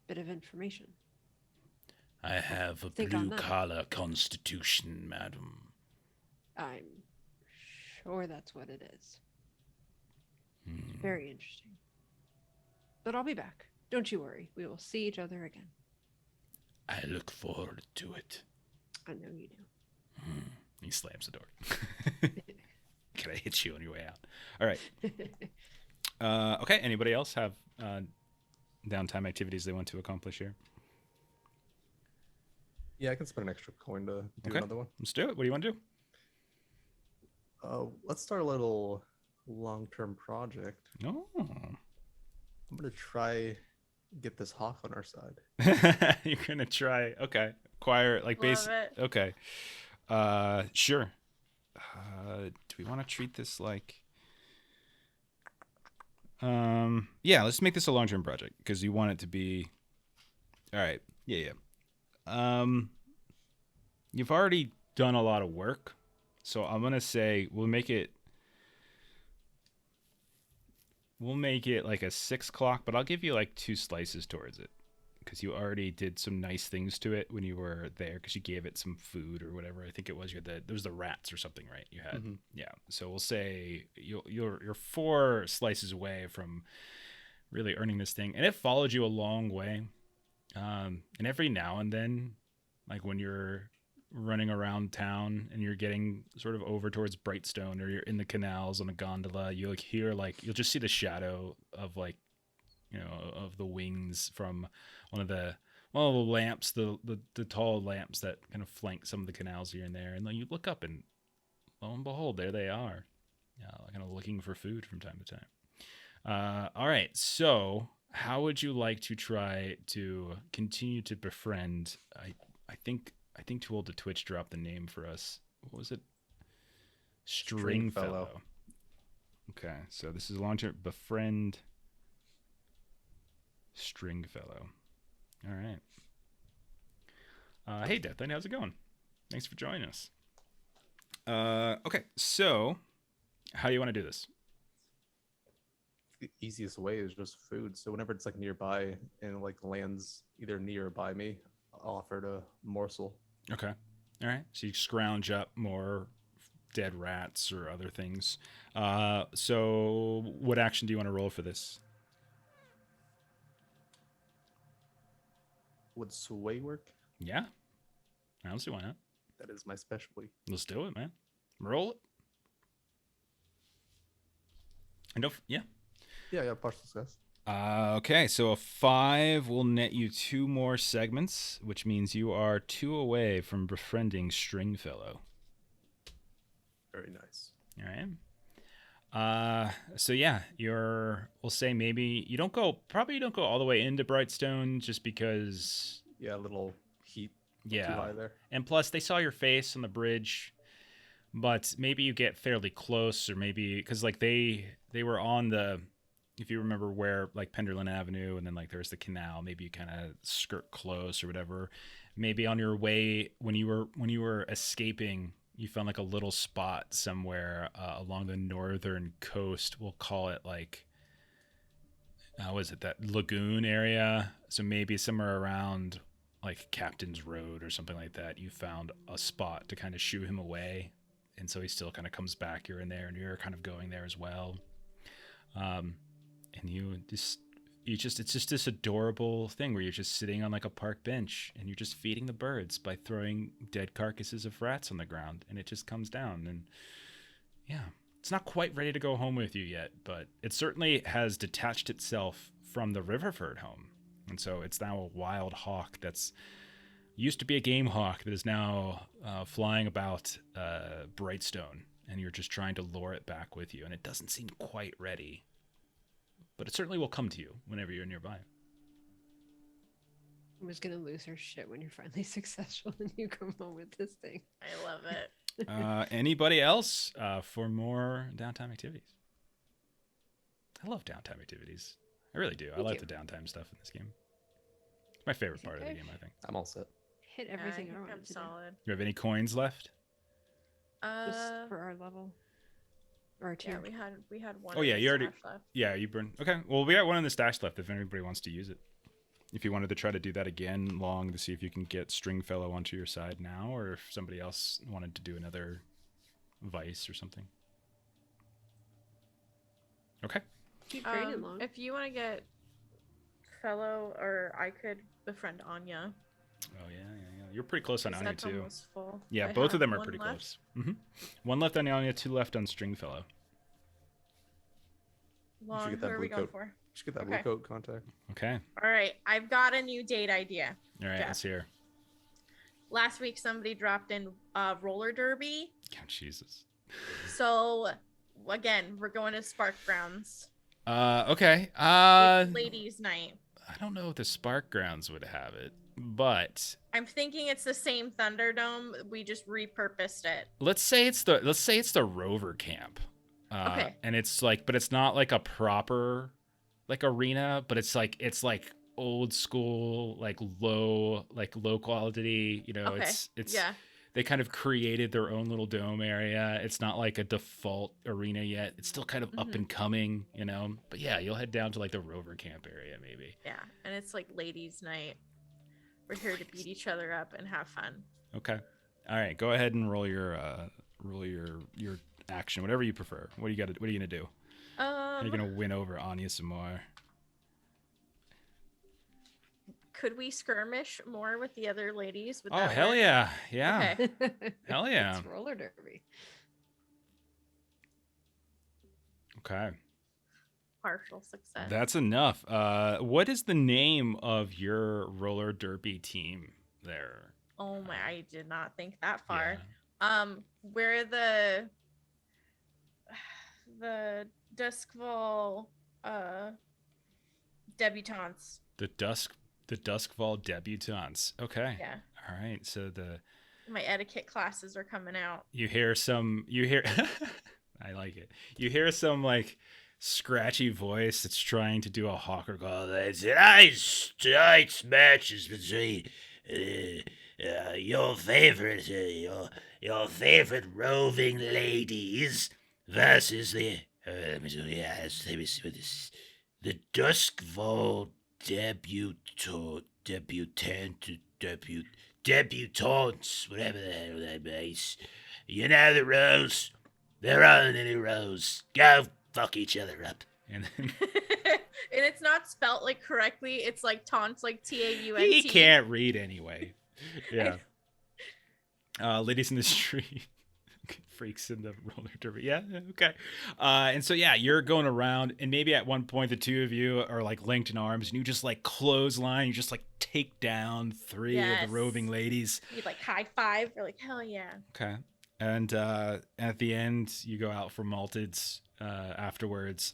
bit of information. I have a Think on that. blue-collar constitution, madam. I'm sure that's what it is. Very interesting. But I'll be back. Don't you worry. We will see each other again. I look forward to it. I know you do. He slams the door. Can I hit you on your way out? All right. Okay, anybody else have downtime activities they want to accomplish here? Yeah, I can spend an extra coin to do Okay. another one. Let's do it. What do you want to do? Let's start a little long-term project. Oh. I'm gonna try get this hawk on our side. You're going to try. Okay. Acquire, like, base. Love it. Okay. Sure. Do we want to treat this like... yeah, let's make this a long-term project because you want it to be... All right. Yeah. You've already done a lot of work, so I'm going to say we'll make it like a 6 o'clock, but I'll give you like 2 slices towards it because you already did some nice things to it when you were there because you gave it some food or whatever. I think it was there was the rats or something, right? You had, yeah. So we'll say you're 4 slices away from really earning this thing, and it followed you a long way. And every now and then, like when you're running around town and you're getting sort of over towards Brightstone or you're in the canals on a gondola, you'll you'll just see the shadow of of the wings from one of the lamps, the tall lamps that kind of flank some of the canals here and there. And then you look up and lo and behold, there they are. Kind of looking for food from time to time. All right. So how would you like to try to continue to befriend? I think Too Old to Twitch dropped the name for us. What was it? Stringfellow. Okay, so this is a long-term befriend Stringfellow. All right. Hey, Deathline, how's it going? Thanks for joining us. Okay, so how do you want to do this? The easiest way is just food. So whenever it's like nearby and like lands either near or by me, I'll offer it a morsel. Okay. All right. So you scrounge up more dead rats or other things. So what action do you want to roll for this? Would sway work? Yeah. I don't see why not. That is my specialty. Let's do it, man. Roll it. And yeah. Yeah, partial success. Okay, so a 5 will net you 2 more segments, which means you are 2 away from befriending Stringfellow. Very nice. All right. So yeah, we'll say maybe you don't go all the way into Brightstone just because. Yeah, a little heat. Yeah. Too high there. And plus, they saw your face on the bridge, but maybe you get fairly close, or maybe because like they were on the. If you remember where like Penderlin Avenue and then like there's the canal, maybe you kind of skirt close or whatever. Maybe on your way when you were escaping, you found like a little spot somewhere along the northern coast. We'll call it like, how is it, that lagoon area? So maybe somewhere around like Captain's Road or something like that, you found a spot to kind of shoo him away. And so he still kind of comes back here and there, and you're kind of going there as well. And you it's just this adorable thing where you're just sitting on like a park bench and you're just feeding the birds by throwing dead carcasses of rats on the ground, and it just comes down. And yeah, it's not quite ready to go home with you yet, but it certainly has detached itself from the Riverford home. And so it's now a wild hawk that's used to be a game hawk that is now flying about Brightstone, and you're just trying to lure it back with you, and it doesn't seem quite ready. But it certainly will come to you whenever you're nearby. I'm just gonna lose her shit when you're finally successful and you come home with this thing. I love it. Anybody else for more downtime activities? I love downtime activities. I really do. I like the downtime stuff in this game. It's my favorite part of the game, I think. I'm all set. Hit everything I I'm wanted to solid. You have any coins left? Just for our level. Or two. Yeah, we had one. Oh, yeah, in the you already- stash left. Yeah, you burn. Okay, well, we got one in the stash left if anybody wants to use it. If you wanted to try to do that again long to see if you can get Stringfellow onto your side now, or if somebody else wanted to do another vice or something. Okay. Keep draining long. If you want to get fellow, or I could befriend Anya. Oh, yeah. You're pretty close on Anya, That's too. almost full. Yeah, I both of have them are one pretty left. close. One left on Anya, 2 left on Stringfellow. Long, get that who are we blue going coat. for? Just get that Okay. blue coat contact. Okay. All right, I've got a new date idea. All right, Jeff. let's hear. Last week, somebody dropped in roller derby. Oh, Jesus. So, again, we're going to Spark Grounds. Okay. It's ladies' night. I don't know if the Spark Grounds would have it, but I'm thinking it's the same Thunderdome. We just repurposed it. let's say it's the Rover Camp. Okay. And it's like, but it's not like a proper like arena, but it's like old school, like low quality, you know, Okay. it's Yeah. they kind of created their own little dome area. It's not like a default arena yet. It's still kind of up and coming, you know. But yeah, you'll head down to like the Rover Camp area maybe. Yeah. And it's like ladies' night. We're here to beat each other up and have fun. Okay. All right, go ahead and roll your action, whatever you prefer. What are you gonna do? Are you gonna win over Anya some more? Could we skirmish more with the other ladies? Would Oh that hell work? yeah, yeah, Okay. hell yeah. It's roller derby. Okay, Partial success. that's enough. What is the name of your roller derby team there? Oh my! I did not think that far. Yeah. We're the Duskval debutantes. The Duskval debutantes. Okay. Yeah. All right. So My etiquette classes are coming out. you hear I like it. You hear some like scratchy voice that's trying to do a hawker call. Tonight's match is between your favorite roving ladies versus the Duskval debutantes, whatever the hell that means. You know the rules. There aren't any rules. Go fuck each other up. And then And it's not spelt like correctly. It's like taunts, like Taunt. he can't read anyway. Yeah. Ladies in the street. Freaks in the roller derby. Yeah, okay. And so yeah, you're going around, and maybe at one point the two of you are like linked in arms, and you just like clothesline, you just like take down 3 of Yes. the roving ladies. You'd like high five. You're like, hell yeah. Okay. And at the end, you go out for malteds afterwards,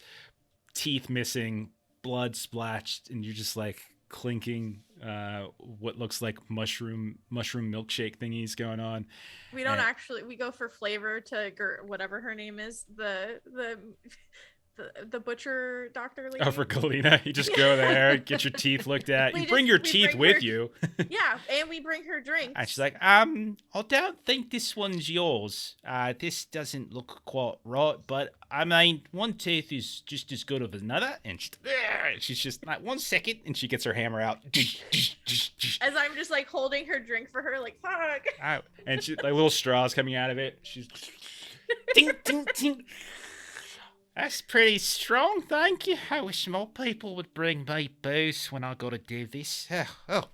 teeth missing, blood splashed, and you're just like clinking what looks like mushroom milkshake thingies going on. We don't And- actually. We go for flavor to whatever her name is. The butcher doctor lady. Oh, for Galena, you just go there, get your teeth looked at. We You bring just- your we teeth bring with her- you. Yeah, and we bring her drinks. And she's like, I don't think this one's yours. This doesn't look quite right, but I mean, one tooth is just as good as another. And she's just like, 1 second, and she gets her hammer out. As I'm just like holding her drink for her, like fuck. And she like little straws coming out of it. She's ding, ding, ding. That's pretty strong, thank you. I wish more people would bring me booze when I got to do this. Oh.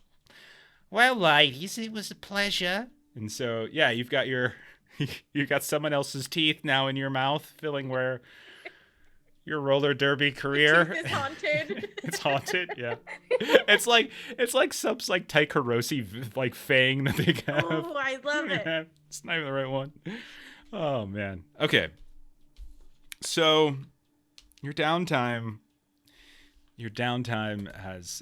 Well, ladies, it was a pleasure. And so, yeah, you've got you got someone else's teeth now in your mouth, filling where your roller derby career Is haunted. it's haunted. Yeah, it's like some like Taikarosi like fang that they have. Oh, I love it. It's not even the right one. Oh man. Okay. So your downtime has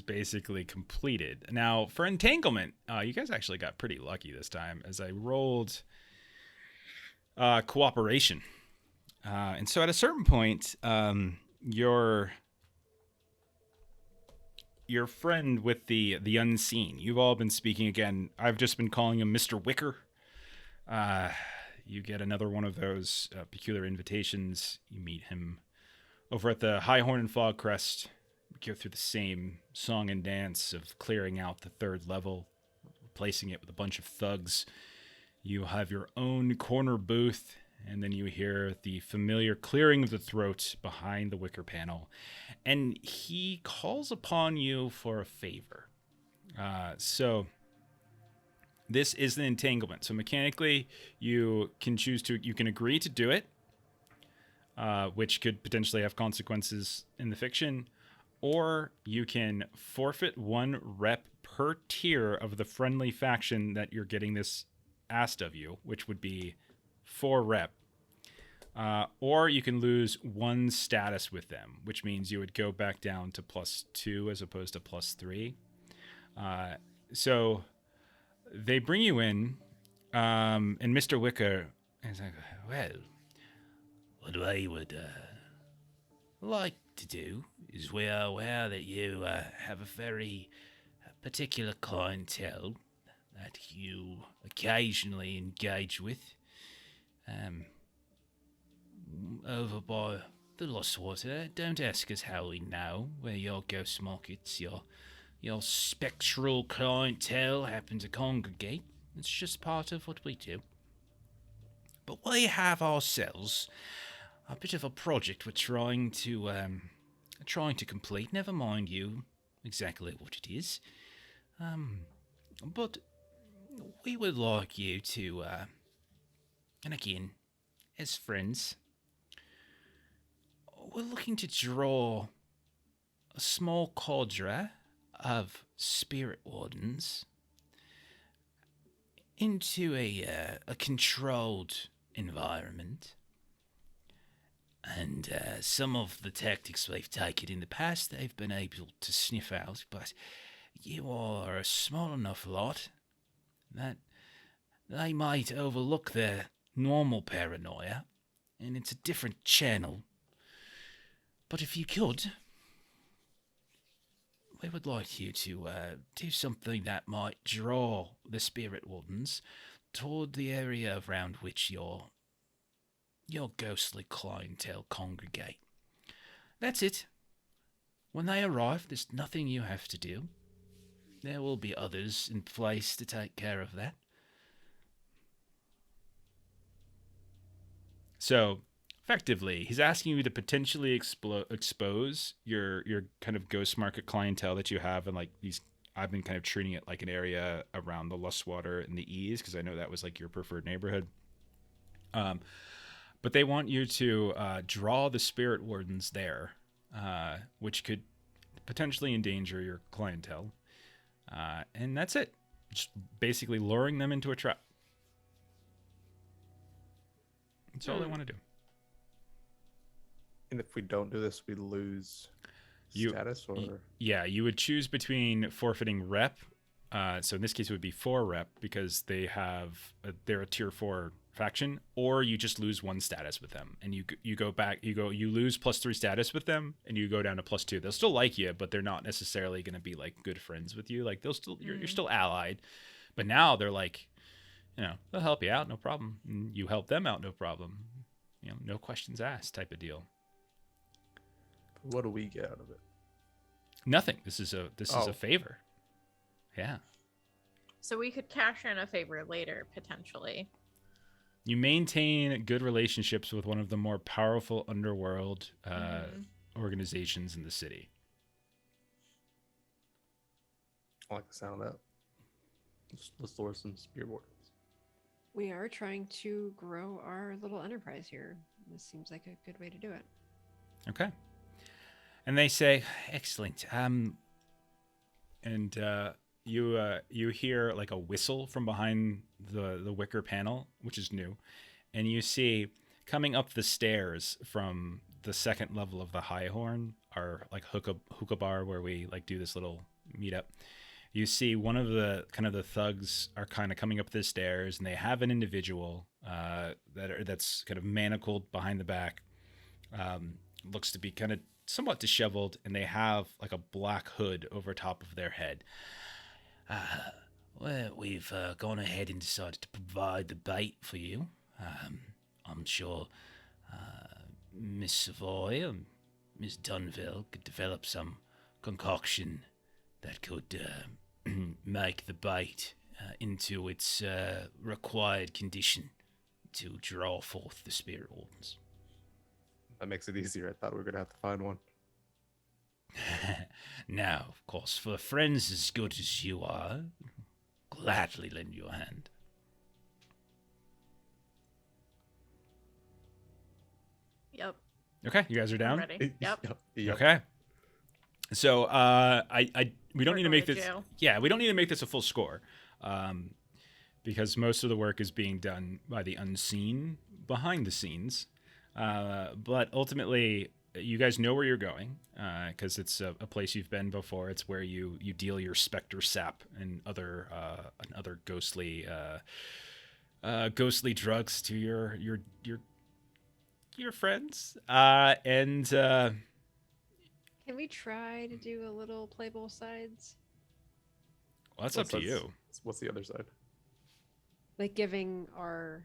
basically completed. Now for entanglement, you guys actually got pretty lucky this time, as I rolled cooperation, and so at a certain point, your friend with the unseen, you've all been speaking again. I've just been calling him Mr. Wicker. You get another one of those peculiar invitations. You meet him over at the High Horn and Fog Crest. Go through the same song and dance of clearing out the third level, replacing it with a bunch of thugs. You have your own corner booth, and then you hear the familiar clearing of the throat behind the wicker panel. And he calls upon you for a favor. So this is an entanglement. So mechanically, you can agree to do it, which could potentially have consequences in the fiction, or you can forfeit 1 rep per tier of the friendly faction that you're getting this asked of you, which would be 4 rep. Or you can lose 1 status with them, which means you would go back down to +2 as opposed to +3. So they bring you in, and Mr. Wicker is like, well, what I would like to do is, we are aware that you have a very particular clientele that you occasionally engage with over by the Lost Water. Don't ask us how we know where your ghost markets, your spectral clientele happen to congregate. It's just part of what we do. But we have ourselves a bit of a project we're trying to complete. Never mind you exactly what it is. But we would like you to, and again, as friends, we're looking to draw a small cadre of spirit wardens into a controlled environment. And some of the tactics we've taken in the past, they've been able to sniff out, but you are a small enough lot that they might overlook their normal paranoia, and it's a different channel. But if you could, we would like you to do something that might draw the spirit wardens toward the area around which your ghostly clientele congregate. That's it. When they arrive, there's nothing you have to do. There will be others in place to take care of that. So, effectively, he's asking you to potentially expose your kind of ghost market clientele that you have, and like these. I've been kind of treating it like an area around the Lustwater and the Ease, because I know that was like your preferred neighborhood. But they want you to draw the spirit wardens there, which could potentially endanger your clientele. And that's it. Just basically luring them into a trap. That's all they want to do. And if we don't do this, we lose status, or yeah, you would choose between forfeiting rep. So in this case, it would be 4 rep because they're a tier 4 faction, or you just lose 1 status with them, and you lose +3 status with them, and you go down to +2. They'll still like you, but they're not necessarily going to be like good friends with you. Like you're still allied, but now they're like, they'll help you out, no problem. And you help them out, no problem. No questions asked type of deal. what do we get out of it? Nothing. This is a favor. Yeah. So we could cash in a favor later, potentially. You maintain good relationships with one of the more powerful underworld organizations in the city. I like the sound of that. Let's store some spear wardens. We are trying to grow our little enterprise here. This seems like a good way to do it. Okay. And they say, excellent. You hear like a whistle from behind the wicker panel, which is new. And you see coming up the stairs from the second level of the High Horn, our like hookah bar where we like do this little meetup. You see one of the thugs are kind of coming up the stairs, and they have an individual that's kind of manacled behind the back. Looks to be kind of somewhat disheveled, and they have like a black hood over top of their head. Well, we've gone ahead and decided to provide the bait for you. I'm sure Miss Savoy and Miss Dunville could develop some concoction that could make the bait into its required condition to draw forth the spirit wardens. That makes it easier. I thought we were going to have to find one. Now, of course, for friends as good as you are, gladly lend you a hand. Yep. Okay, you guys are down? Ready. Yep. Yep. Okay. So we don't We're need to going make to this. jail. Yeah, we don't need to make this a full score, because most of the work is being done by the unseen behind the scenes. But ultimately, you guys know where you're going, because it's a place you've been before. It's where you deal your specter sap and other ghostly drugs to your friends. Can we try to do a little play both sides? Well, that's up to you. What's the other side? Like giving our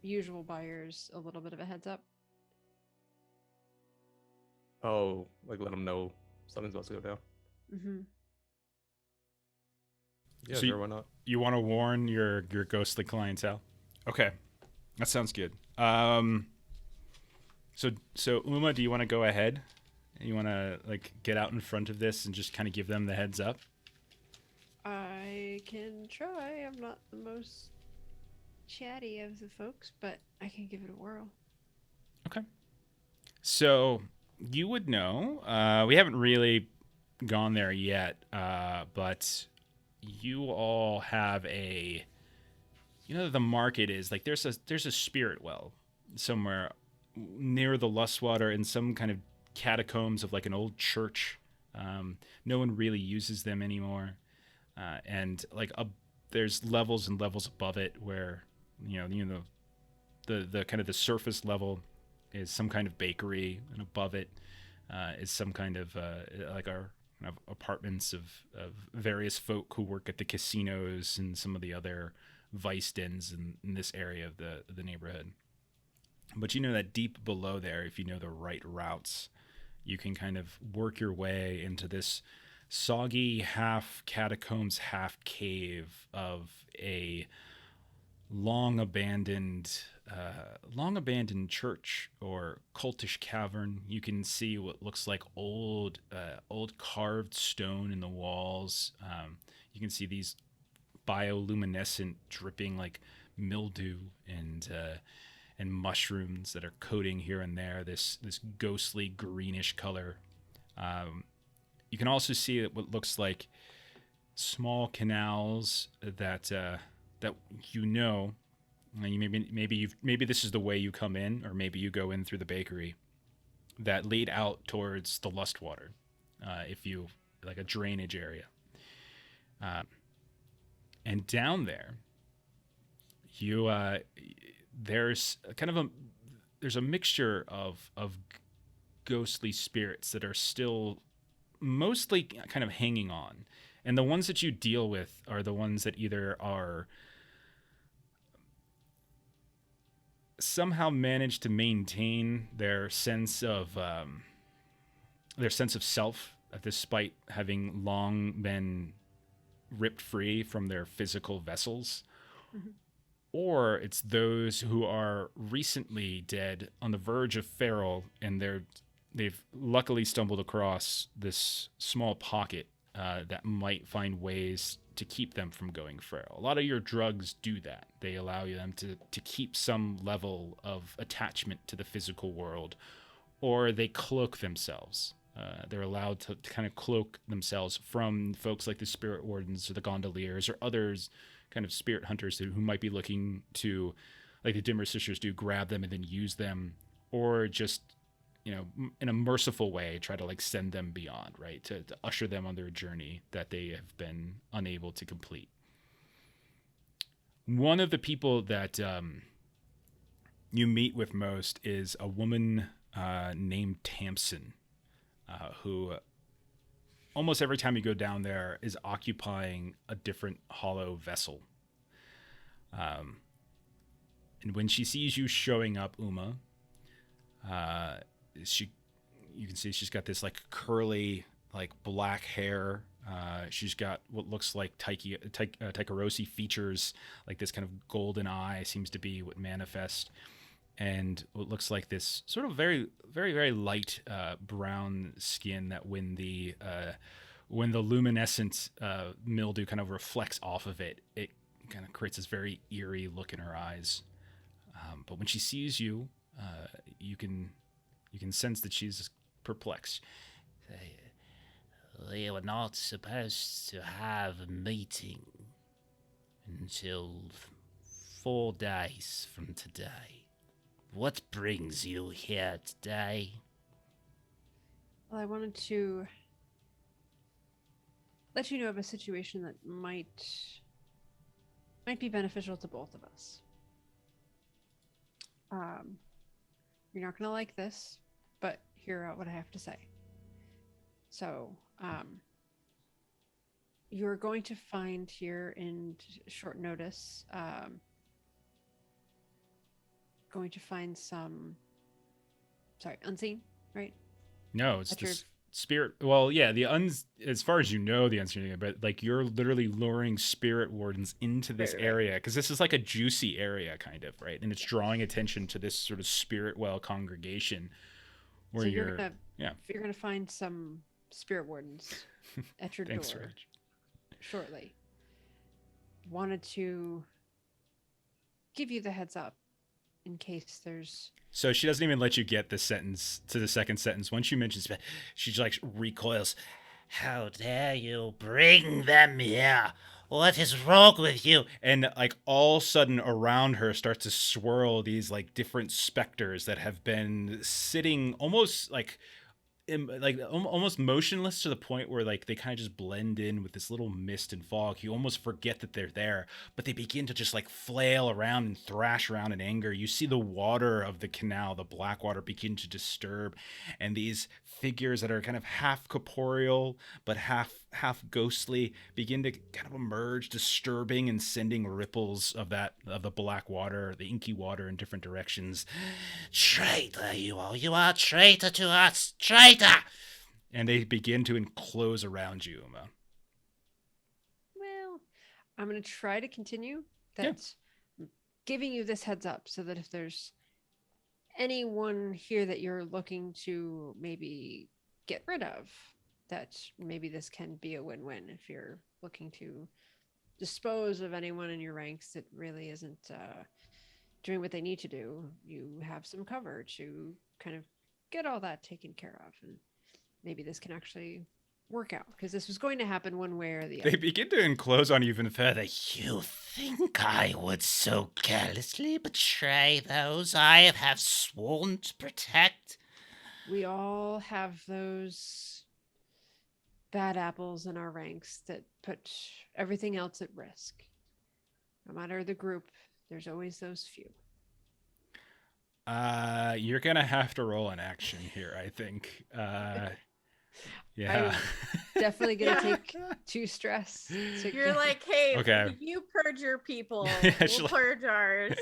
usual buyers a little bit of a heads up. Oh, like let them know something's about to go down. Mm-hmm. Yeah, So sure, why not? You want to warn your ghostly clientele? Okay, that sounds good. So Uma, do you want to go ahead? You want to like get out in front of this and just kind of give them the heads up? I can try. I'm not the most chatty of the folks, but I can give it a whirl. Okay. So you would know. We haven't really gone there yet, but you all have a. You know, the market is like there's a spirit well somewhere near the Lustwater in some kind of catacombs of like an old church. No one really uses them anymore, and like there's levels and levels above it where the kind of the surface level is some kind of bakery, and above it is some kind of like our kind of apartments of various folk who work at the casinos and some of the other vice dens in this area of the neighborhood. But you know that deep below there, if you know the right routes, you can kind of work your way into this soggy half catacombs, half cave of a long abandoned church or cultish cavern. You can see what looks like old carved stone in the walls. You can see these bioluminescent, dripping like mildew and mushrooms that are coating here and there this ghostly greenish color. You can also see what looks like small canals that maybe this is the way you come in, or maybe you go in through the bakery that lead out towards the Lustwater, if you like a drainage area. And down there, there's a mixture of ghostly spirits that are still mostly kind of hanging on, and the ones that you deal with are the ones that either are somehow manage to maintain their sense of self, despite having long been ripped free from their physical vessels, Mm-hmm. or it's those who are recently dead on the verge of feral, and they've luckily stumbled across this small pocket that might find ways to keep them from going feral. A lot of your drugs do that. They allow them to keep some level of attachment to the physical world, or they cloak themselves. They're allowed to kind of cloak themselves from folks like the spirit wardens or the gondoliers or others kind of spirit hunters who might be looking to, like the Dimmer Sisters do, grab them and then use them, or just, in a merciful way, try to like send them beyond, right? To usher them on their journey that they have been unable to complete. One of the people that you meet with most is a woman named Tamsin, who almost every time you go down there is occupying a different hollow vessel. And when she sees you showing up, Uma, you can see she's got this like curly, like black hair. She's got what looks like Taikarosi features, like this kind of golden eye seems to be what manifests, and what looks like this sort of very, very, very light brown skin that when the luminescent mildew kind of reflects off of it, it kind of creates this very eerie look in her eyes. But when she sees you, you can sense that she's perplexed. We were not supposed to have a meeting until 4 days from today. What brings you here today? Well, I wanted to let you know of a situation that might be beneficial to both of us. You're not going to like this, but hear out what I have to say. So, you're going to find here in short notice, going to find some, unseen, right? No, it's At the your- spirit. Well, yeah, as far as you know, the unseen, but like you're literally luring spirit wardens into this Right. area because this is like a juicy area, kind of, right? And it's drawing attention to this sort of spirit well congregation where So you're you're gonna find some spirit wardens at your Thanks, door Rich. shortly. Wanted to give you the heads up in case there's. So she doesn't even let you get the sentence to the second sentence. Once you mention, she like recoils. How dare you bring them here? What is wrong with you? And like all of a sudden around her starts to swirl these like different specters that have been sitting almost like almost motionless to the point where like they kind of just blend in with this little mist and fog. You almost forget that they're there, but they begin to just like flail around and thrash around in anger. You see the water of the canal, the black water, begin to disturb, and these figures that are kind of half corporeal but half ghostly begin to kind of emerge, disturbing and sending ripples of the black water, the inky water, in different directions. Traitor you are! You are a traitor to us! Traitor! And they begin to enclose around you, Uma. Well, I'm going to try to continue that, giving you this heads up so that if there's anyone here that you're looking to maybe get rid of, that maybe this can be a win-win. If you're looking to dispose of anyone in your ranks that really isn't doing what they need to do, you have some cover to kind of get all that taken care of, and maybe this can actually work out, because this was going to happen one way or the other. They begin to enclose on you even further. You think I would so carelessly betray those I have sworn to protect? We all have those bad apples in our ranks that put everything else at risk. No matter the group, there's always those few. You're gonna have to roll an action here, I think. Yeah. Definitely gonna take 2 stress. to You're get- like, hey, Okay. you purge your people. Yeah, she We'll like- purge ours.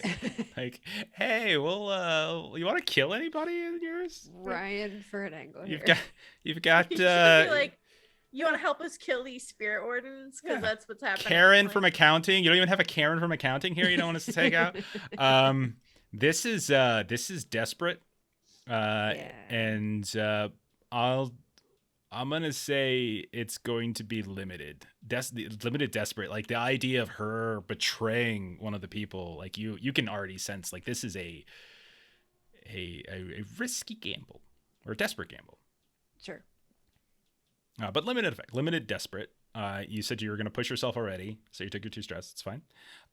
Like, hey, well, you want to kill anybody in yours? Ryan for an angle You've here. got, You should be like, You want to help us kill these spirit wardens? Because Yeah. that's what's happening. Karen Like, from accounting. You don't even have a Karen from accounting here. You don't want us to take out. This is desperate. Yeah. And I'm gonna say it's going to be limited. Limited desperate. Like the idea of her betraying one of the people, like you can already sense like this is a risky gamble or a desperate gamble. Sure. But limited effect, limited desperate. You said you were going to push yourself already, so you took your 2 stress. It's fine.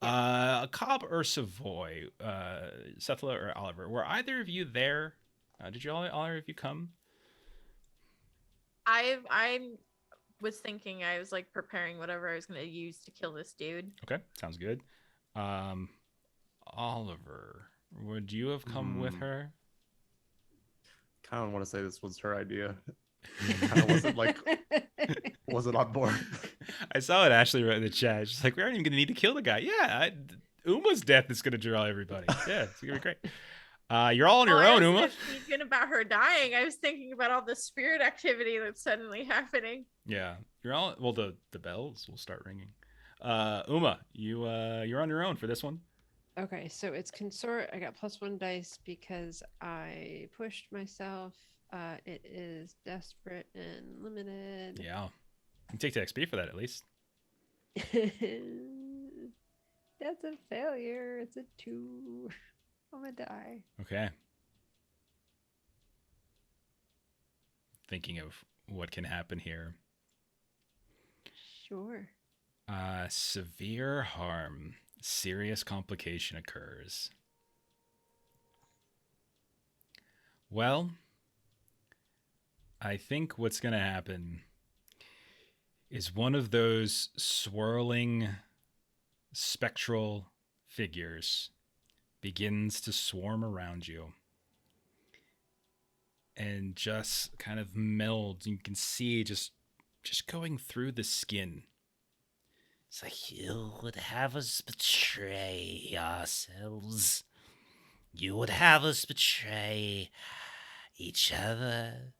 Cobb or Savoy, Sethla or Oliver, were either of you there? Did all of you come? I was thinking, I was like preparing whatever I was going to use to kill this dude. Okay, sounds good. Oliver, would you have come with her? Kind of want to say this was her idea. Kind of wasn't on board. I saw it. Ashley wrote in the chat. She's like, we aren't even going to need to kill the guy. Yeah, Uma's death is going to draw everybody. Yeah, it's going to be great. You're all on your own, I Uma. wasn't thinking about her dying. I was thinking about all the spirit activity that's suddenly happening. Yeah, you're all. Well, the bells will start ringing. Uma, you're on your own for this one. Okay, so it's consort. I got +1 dice because I pushed myself. It is desperate and limited. Yeah, you can take the XP for that at least. That's a failure. It's a 2. I'm gonna die. Okay. Thinking of what can happen here. Sure. Severe harm. Serious complication occurs. Well, I think what's going to happen is one of those swirling spectral figures begins to swarm around you and just kind of meld. You can see just going through the skin. It's like you would have us betray ourselves. You would have us betray each other.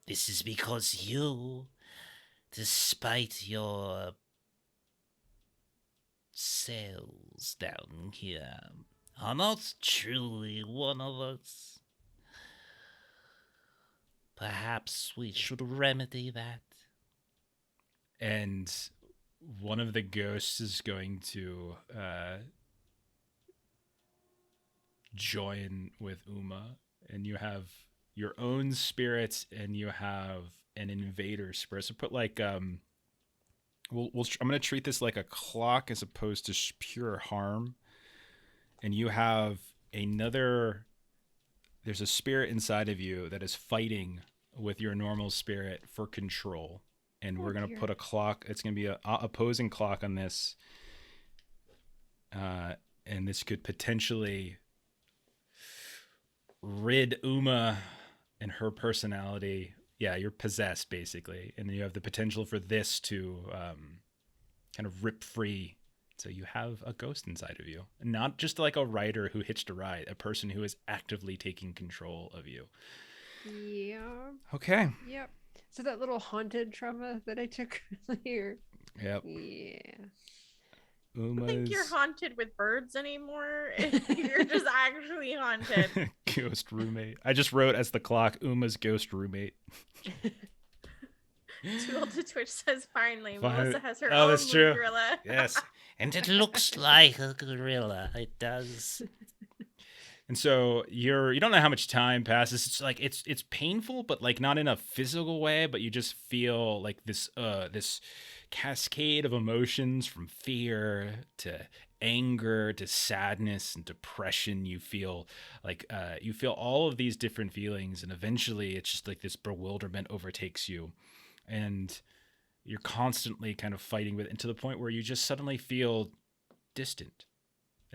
This is because you, despite your cells down here, are not truly one of us. Perhaps we should remedy that. And one of the ghosts is going to join with Uma, and you have your own spirit and you have an invader spirit. So put like I'm gonna treat this like a clock as opposed to pure harm. And you have there's a spirit inside of you that is fighting with your normal spirit for control. And we're going to put a clock. It's going to be a opposing clock on this. And this could potentially rid Uma and her personality. Yeah, you're possessed, basically. And then you have the potential for this to kind of rip free. So you have a ghost inside of you. Not just like a rider who hitched a ride. A person who is actively taking control of you. Yeah. Okay. Yep. So that little haunted trauma that I took earlier. Yep. Yeah. I don't think you're haunted with birds anymore. You're just actually haunted. Ghost roommate. I just wrote as the clock, Uma's ghost roommate. Tool to Twitch says finally. Fine. Melissa has her Oh, own that's true. gorilla. Yes. And it looks like a gorilla. It does. And so you don't know how much time passes. It's like it's painful, but like not in a physical way, but you just feel like this cascade of emotions from fear to anger to sadness and depression. You feel like you feel all of these different feelings, and eventually it's just like this bewilderment overtakes you, and you're constantly kind of fighting with it, and to the point where you just suddenly feel distant,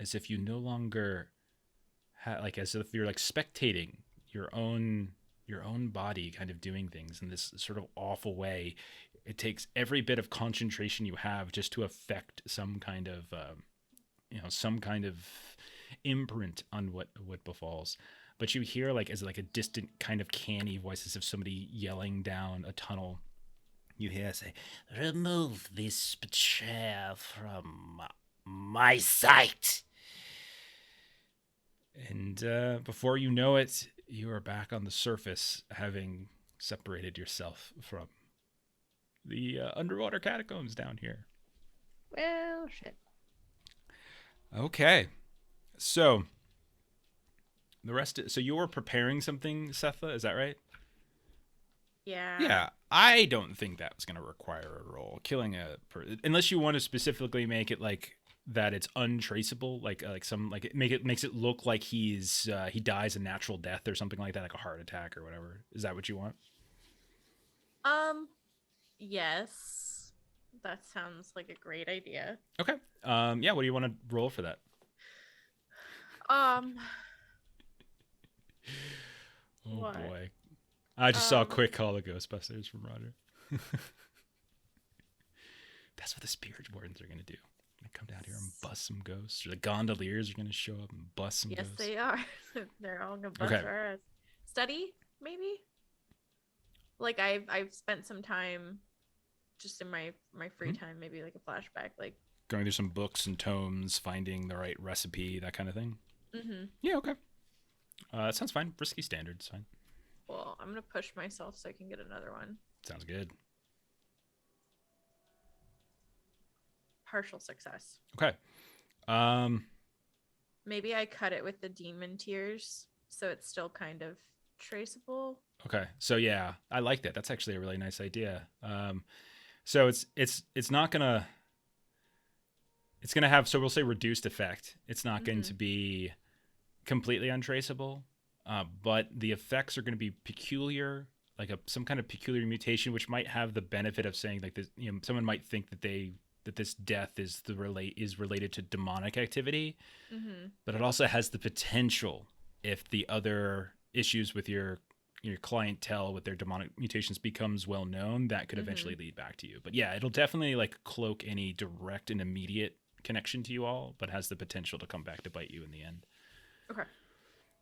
as if you no longer like as if you're like spectating your own body kind of doing things in this sort of awful way. It takes every bit of concentration you have just to affect some kind of some kind of imprint on what befalls. But you hear like as like a distant kind of canny voice, as if somebody yelling down a tunnel. You hear say, "Remove this chair from my sight." And before you know it, you are back on the surface, having separated yourself from the underwater catacombs down here. Well, shit. Okay. So, so you were preparing something, Setha, is that right? Yeah. Yeah, I don't think that was going to require a roll. Killing unless you want to specifically make it like that it's untraceable, like it makes it look like he dies a natural death or something like that, like a heart attack or whatever. Is that what you want? Yes. That sounds like a great idea. Okay. Yeah, what do you want to roll for that? Oh What? What? Boy. I just saw a quick call of Ghostbusters from Roger. That's what the spirit wardens are going to do. They come down here and bust some ghosts. Or the gondoliers are going to show up and bust some Yes, ghosts. they are. They're all gonna bust Okay. our ass. Study, maybe? Like I've spent some time just in my free time, maybe like a flashback, like Going through some books and tomes, finding the right recipe, that kind of thing. mm-hmm. Yeah, okay. That sounds fine. Risky standards, fine. Well, I'm gonna push myself so I can get another one. Sounds good. Partial success. Okay. Maybe I cut it with the demon tears so it's still kind of traceable. Okay. So yeah, I like that. That's actually a really nice idea. So it's not gonna have, so we'll say, reduced effect. It's not going to be completely untraceable, but the effects are going to be peculiar, like some kind of peculiar mutation, which might have the benefit of saying like this. Someone might think that this death is related to demonic activity, but it also has the potential, if the other issues with your clientele with their demonic mutations becomes well known, that could eventually lead back to you. But yeah, it'll definitely like cloak any direct and immediate connection to you all, but has the potential to come back to bite you in the end. Okay.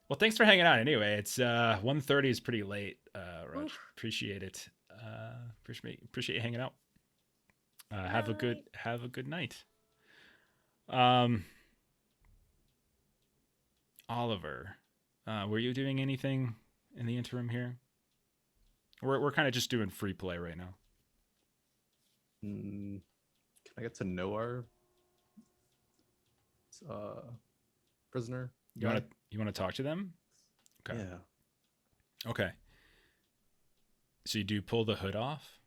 Well, thanks for hanging out anyway. It's 1:30 is pretty late, Raj. Oof. Appreciate it. Appreciate you hanging out. Have a good night. Oliver, were you doing anything in the interim here? We're kind of just doing free play right now. Can I get to know our prisoner? You want to talk to them? Okay. Yeah. Okay. So you do pull the hood off?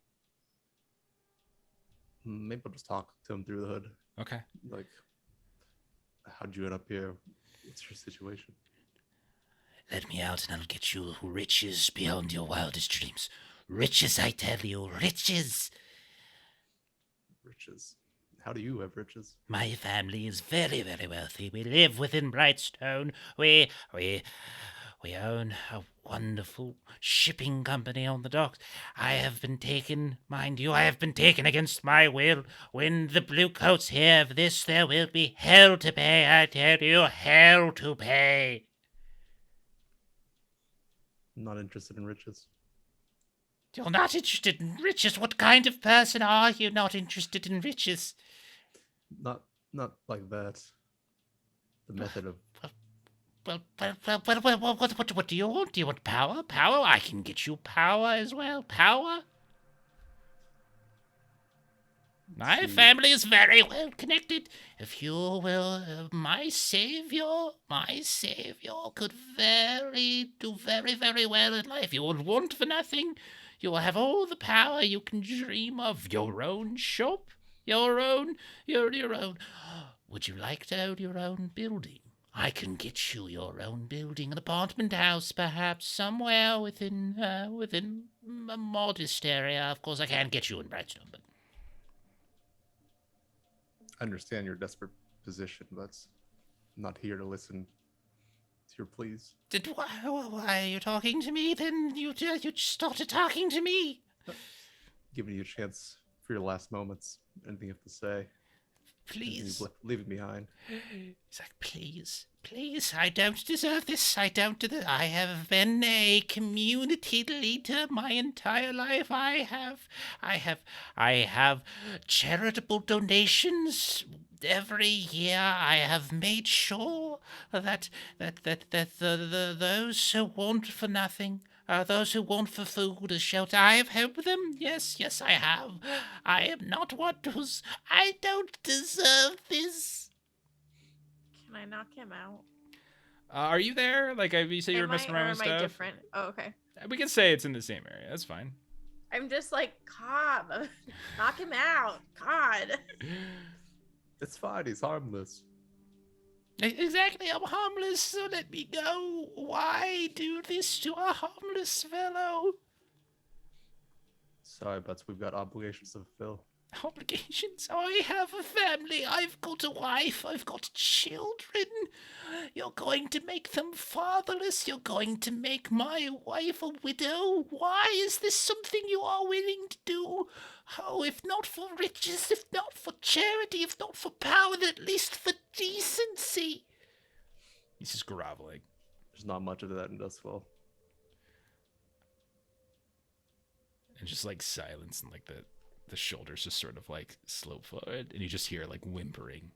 Maybe I'll just talk to him through the hood. Okay. Like, how'd you end up here? What's your situation? Let me out and I'll get you riches beyond your wildest dreams. Riches, I tell you, riches. Riches. How do you have riches? My family is very, very wealthy. We live within Brightstone. We own a wonderful shipping company on the docks. I have been taken, mind you, against my will. When the bluecoats hear of this, there will be hell to pay, I tell you, hell to pay. I'm not interested in riches. You're not interested in riches? What kind of person are you not interested in riches? Not like that. The method of Well, what do you want? Do you want power? Power? I can get you power as well. Power? My family is very well connected. If you will, my savior could do very, very well in life. You will want for nothing. You will have all the power you can dream of. Your own shop, your own. Would you like to own your own building? I can get you your own building, an apartment house, perhaps somewhere within a modest area. Of course, I can't get you in Brightstone, but I understand your desperate position, but I'm not here to listen to your pleas. Why are you talking to me? Then you just started talking to me. Giving you a chance for your last moments. Anything you have to say? Please. Leave it behind. He's like, please, please, I don't deserve this. I don't do this. I have been a community leader my entire life. I have charitable donations every year. I have made sure that those who want for nothing, those who want for food or shelter, I have helped them. Yes, yes, I have. I am not one who's. I don't deserve this. Can I knock him out? Are you there? Like, you say you were messing around with am I stuff? different? Oh, okay. We can say it's in the same area. That's fine. I'm just like, Cobb, knock him out. God. It's fine. He's harmless. Exactly, I'm harmless, so let me go. Why do this to a harmless fellow? Sorry, but we've got obligations to fulfill. Obligations? I have a family. I've got a wife. I've got children. You're going to make them fatherless. You're going to make my wife a widow. Why is this something you are willing to do? Oh, if not for riches, if not for charity, if not for power, then at least for decency. He's just groveling. There's not much of that in Dustfall. And just like silence and like the shoulders just sort of like slope forward, and you just hear like whimpering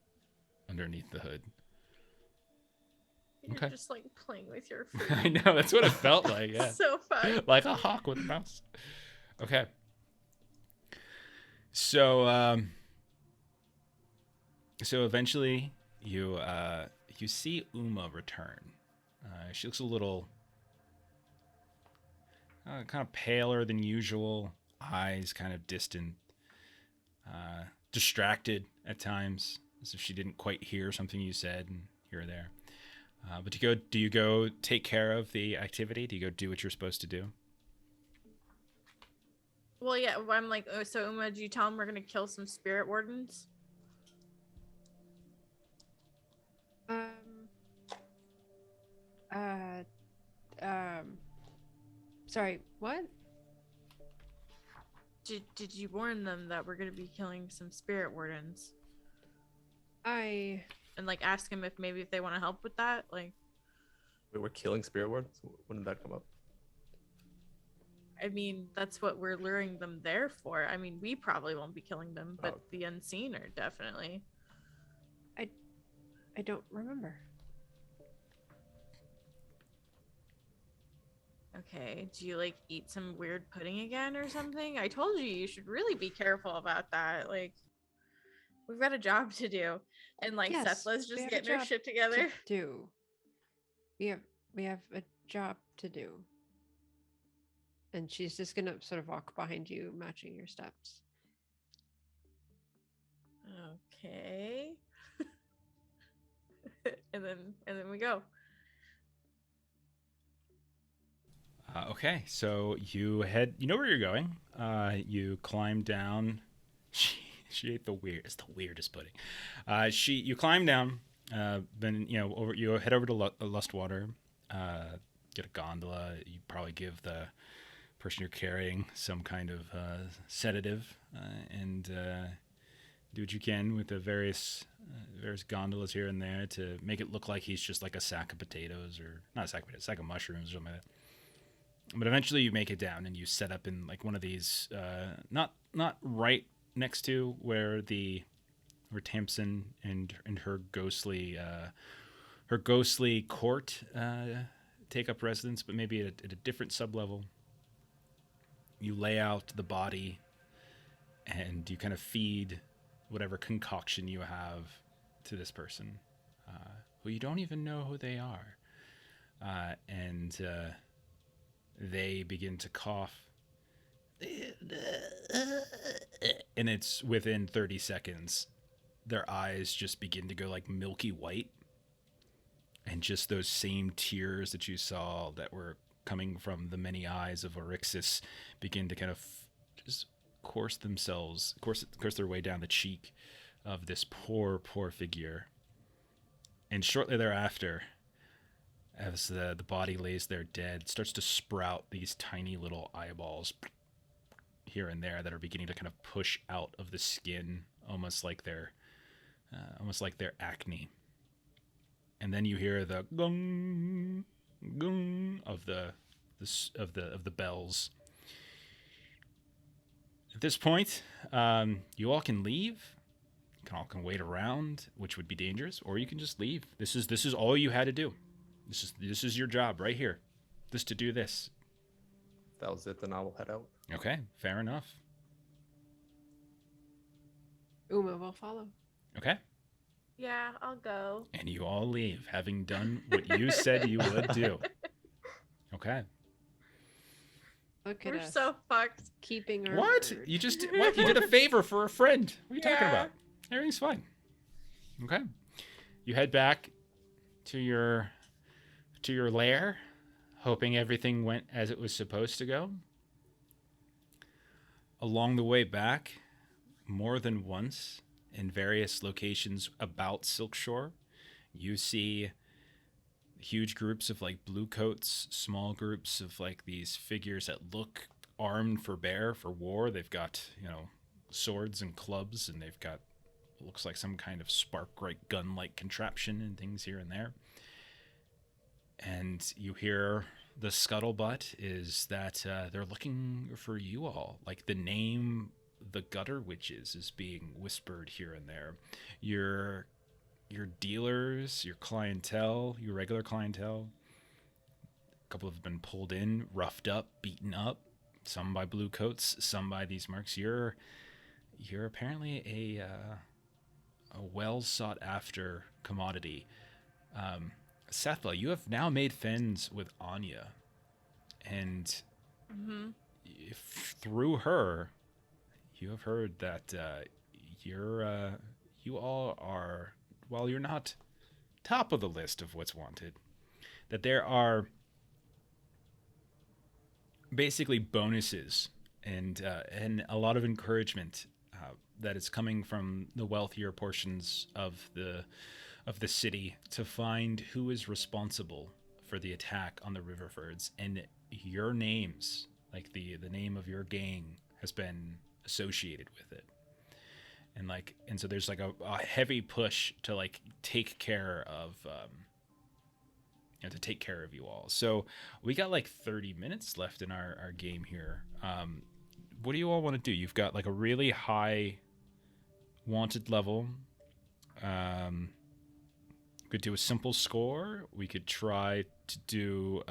underneath the hood. You're Okay. just like playing with your food. I know, that's what it felt like. Yeah. So fun. Like a hawk with a mouse. Okay. So eventually you see Uma return. She looks a little kind of paler than usual, eyes kind of distant, distracted at times, as if she didn't quite hear something you said and here or there. But do you go take care of the activity? Do you go do what you're supposed to do? Well, yeah, I'm like, oh, so Uma, do you tell him we're gonna kill some spirit wardens? Sorry, what? Did you warn them that we're gonna be killing some spirit wardens? I And like ask them if they want to help with that? Like, Wait, we're killing spirit wards? When did that come up? I mean, that's what we're luring them there for. I mean, we probably won't be killing them, but Oh. the unseen are definitely. I don't remember. Okay, do you like eat some weird pudding again or something? I told you should really be careful about that. Like, we've got a job to do, and like Yes, Sethla's we just have a getting her job shit together. To do. We have a job to do. And she's just gonna sort of walk behind you, matching your steps. Okay. and then we go. Okay, so you head. You know where you're going. You climb down. She ate the weirdest pudding. You climb down. Then you head over to Lustwater. Get a gondola. You probably give the person you're carrying some kind of sedative, and do what you can with the various gondolas here and there to make it look like he's just like a sack of potatoes, or not a sack of potatoes, a sack of mushrooms or something like that. But eventually you make it down and you set up in like one of these, not right next to where Tamsin and her ghostly court take up residence, but maybe at a different sublevel. You lay out the body and you kind of feed whatever concoction you have to this person, who you don't even know who they are, and they begin to cough, and it's within 30 seconds their eyes just begin to go like milky white, and just those same tears that you saw that were coming from the many eyes of Orixis begin to kind of just course their way down the cheek of this poor figure. And shortly thereafter, as the body lays there dead, it starts to sprout these tiny little eyeballs here and there that are beginning to kind of push out of the skin, almost like they're almost like their acne. And then you hear the gong, gong of the bells. At this point, you all can leave. You all can wait around, which would be dangerous, or you can just leave. This is all you had to do. This is your job right here, just to do this. If that was it, then I will head out. Okay, fair enough. Uma will follow. Okay, Yeah, I'll go. and you all leave, having done what you said you would do. Okay. Look at We're us. so fucked. Keeping our What? word. You just what? You did a favor for a friend. What are you talking Yeah. about? Everything's fine. Okay. You head back to your lair, hoping everything went as it was supposed to go. Along the way back, more than once in various locations about Silkshore, you see huge groups of like blue coats, small groups of like these figures that look armed for war. They've got, swords and clubs, and they've got, looks like some kind of spark-like gun-like contraption and things here and there. And you hear the scuttlebutt is that they're looking for you all. Like the name, the Gutter Witches, is being whispered here and there. Your dealers, your clientele, your regular clientele, a couple have been pulled in, roughed up, beaten up, some by blue coats, some by these marks. You're apparently a well sought after commodity. Sethla, you have now made friends with Anya, and through her, you have heard that you all are, while you're not top of the list of what's wanted, that there are basically bonuses and a lot of encouragement that is coming from the wealthier portions of the city to find who is responsible for the attack on the Riverfords, and your names, like the name of your gang, has been associated with it. And so there's like a heavy push to like take care of you all. So we got like 30 minutes left in our game here. What do you all want to do? You've got like a really high wanted level. We could do a simple score. We could try to do.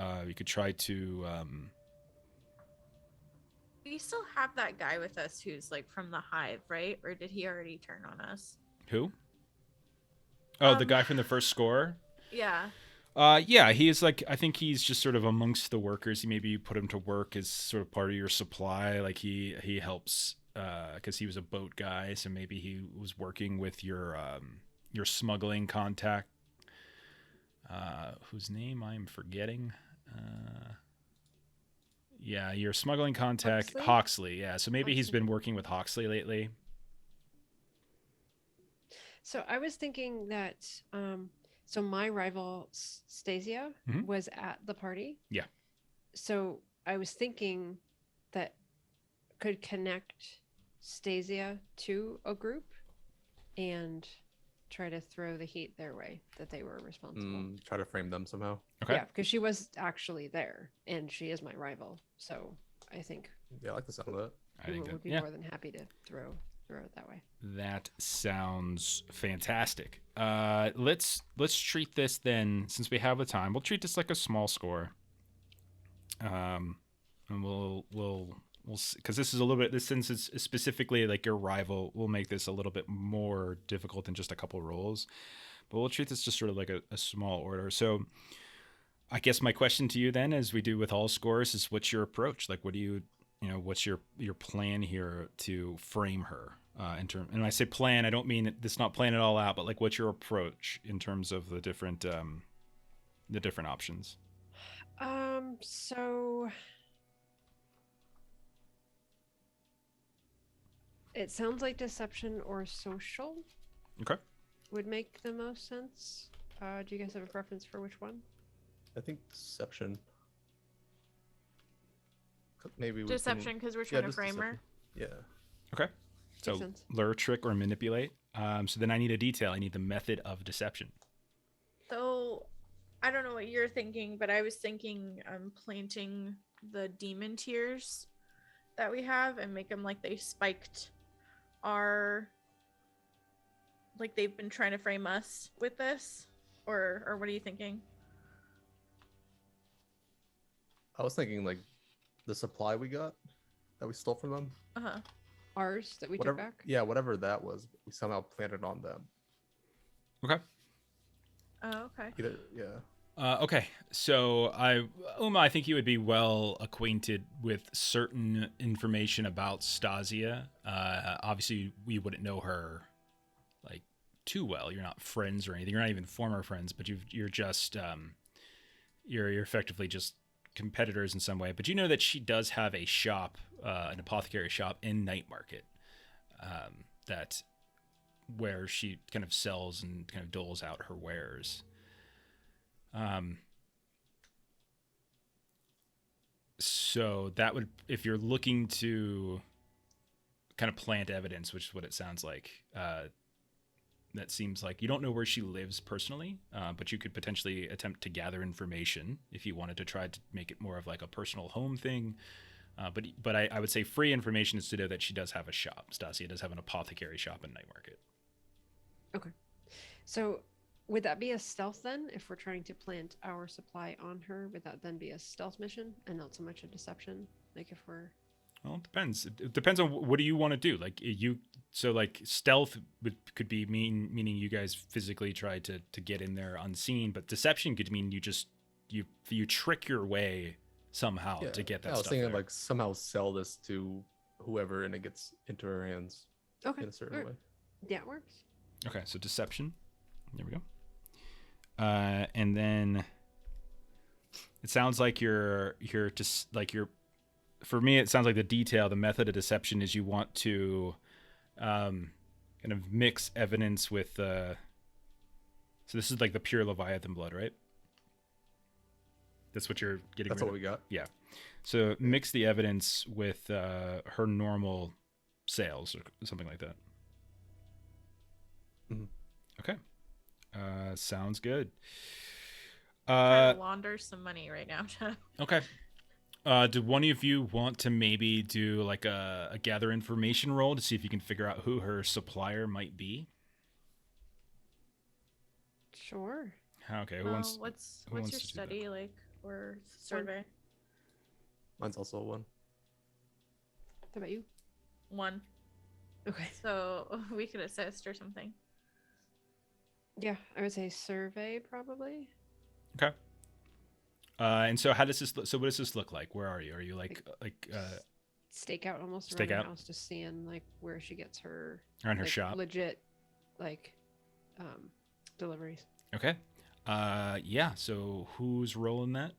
We still have that guy with us who's like from the hive, right? Or did he already turn on us? Who? Oh, the guy from the first score. Yeah. Yeah, he is like, I think he's just sort of amongst the workers. Maybe you put him to work as sort of part of your supply. Like he helps because he was a boat guy, so maybe he was working with your smuggling contact, whose name I'm forgetting. Yeah, your smuggling contact, Hawksley. Yeah, so maybe he's been working with Hawksley lately. So I was thinking that so my rival Stasia was at the party. Yeah. So I was thinking that could connect Stasia to a group and try to throw the heat their way that they were responsible. Try to frame them somehow. Okay. Yeah, because she was actually there and she is my rival. So I think Yeah, I like the sound of that. I think would be more than happy to throw it that way. That sounds fantastic. Let's treat this then, since we have the time. We'll treat this like a small score. And we'll because this is a little bit, since it's specifically like your rival, we'll make this a little bit more difficult than just a couple rolls. But we'll treat this just sort of like a small order. So I guess my question to you then, as we do with all scores, is what's your approach? Like, what do you what's your plan here to frame her? And when I say plan, I don't mean it's not plan it all out, but like, what's your approach in terms of the different options? So it sounds like deception or social. Okay. Would make the most sense. Do you guys have a preference for which one? I think deception. Maybe we Deception, because we're trying to just frame her. deception. Yeah. Okay. So sense. lure, trick, or manipulate. So then I need a detail. I need the method of deception. So I don't know what you're thinking, but I was thinking planting the demon tears that we have and make them like they spiked our, like they've been trying to frame us with this, or what are you thinking? I was thinking like the supply we got that we stole from them. Uh-huh. Ours that we Whatever, took back. yeah, whatever that was, we somehow planted on them. Okay. Oh, okay. Either, yeah. Okay, so Uma, I think you would be well acquainted with certain information about Stasia. Obviously, we wouldn't know her like too well. You're not friends or anything. You're not even former friends, but you're just you're effectively just competitors in some way. But you know that she does have a shop, an apothecary shop in Night Market, that where she kind of sells and kind of doles out her wares. So that would, if you're looking to kind of plant evidence, which is what it sounds like, that seems like you don't know where she lives personally, but you could potentially attempt to gather information if you wanted to try to make it more of like a personal home thing. But I would say free information is to know that she does have a shop. Stasia does have an apothecary shop in Night Market. Okay. So would that be a stealth then? If we're trying to plant our supply on her, would that then be a stealth mission and not so much a deception? Like if we're... Well, it depends. It depends on what do you want to do. Like so like stealth could be meaning you guys physically try to get in there unseen, but deception could mean you trick your way somehow to get that I was stuff thinking there. like somehow sell this to whoever and it gets into her hands Okay. in a certain Alright. way. Yeah, it works. Okay, so deception. There we go. And then it sounds like you're just like you're. For me, it sounds like the detail, the method of deception is you want to kind of mix evidence with. So this is like the pure Leviathan blood, right? That's what you're getting. That's rid what of? we got. Yeah. So mix the evidence with her normal sales or something like that. Mhm. Okay. Sounds good. Trying to launder some money right now. Okay. Do one of you want to maybe do like a gather information roll to see if you can figure out who her supplier might be? Sure. Okay. Who wants? What's who wants your to do that? study like or survey? Mine's also one. How about you? 1. Okay. So we could assist or something. Yeah, I would say survey probably. Okay. And so how does this? So what does this look like? Where are you? Are you like Stake out almost Stake around out? her house, just seeing like where she gets her around her like, shop? legit like deliveries. Okay. Yeah. So who's rolling that?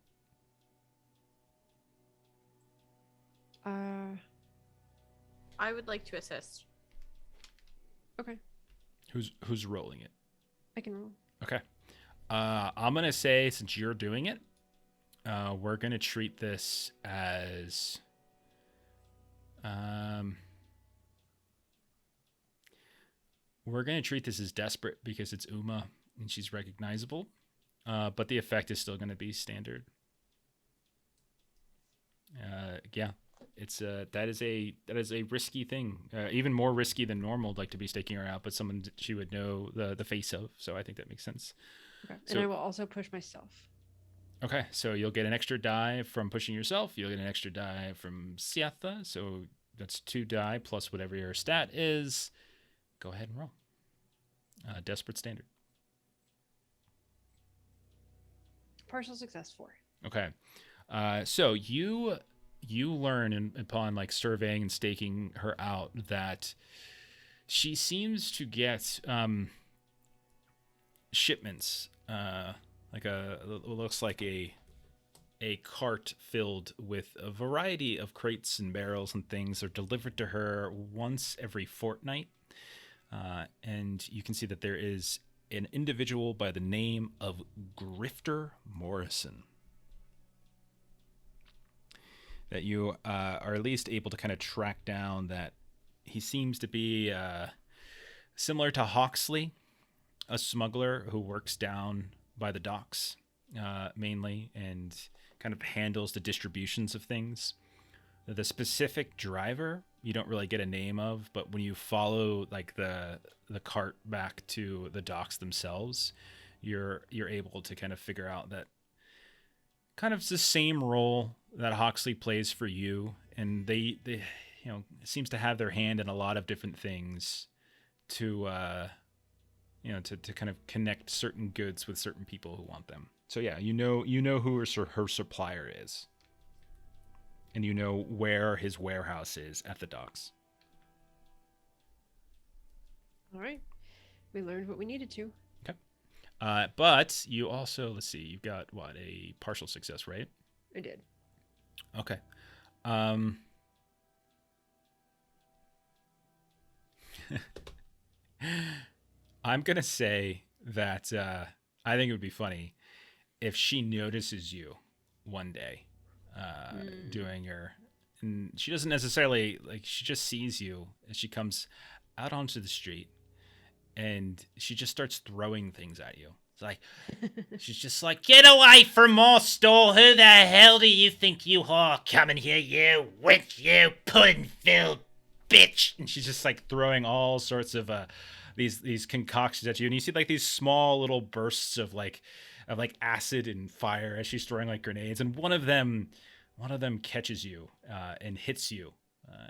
I would like to assist. Okay, Who's rolling it? I can roll. Okay. I'm gonna say since you're doing it, we're gonna treat this as desperate because it's Uma and she's recognizable, but the effect is still gonna be standard. Yeah, it's that is a risky thing, even more risky than normal, like to be staking her out, but someone she would know the face of. So I think that makes sense. Okay, So- and I will also push myself. Okay, so you'll get an extra die from pushing yourself. You'll get an extra die from Siatha. So that's 2 die plus whatever your stat is. Go ahead and roll. Desperate standard. Partial success 4. Okay, so you learn upon like surveying and staking her out that she seems to get shipments. Like it looks like a cart filled with a variety of crates and barrels and things are delivered to her once every fortnight. And you can see that there is an individual by the name of Grifter Morrison that you are at least able to kind of track down. That he seems to be similar to Hawksley, a smuggler who works down by the docks mainly and kind of handles the distributions of things. The specific driver you don't really get a name of, but when you follow like the cart back to the docks themselves, you're able to kind of figure out that kind of the same role that Hawksley plays for you, and they seems to have their hand in a lot of different things to to kind of connect certain goods with certain people who want them. So yeah, you know who her supplier is, and you know where his warehouse is at the docks. All right. We learned what we needed to. Okay. But you also, let's see, you've got what, a partial success, right? I did. Okay. I'm gonna say that I think it would be funny if she notices you one day doing her, and she doesn't necessarily like, she just sees you as she comes out onto the street, and she just starts throwing things at you. It's like she's just like, Get away from my store! Who the hell do you think you are? Coming here, you witch, you pudding-filled bitch! and she's just like throwing all sorts of these concoctions at you, and you see like these small little bursts of like acid and fire as she's throwing like grenades, and one of them catches you and hits you,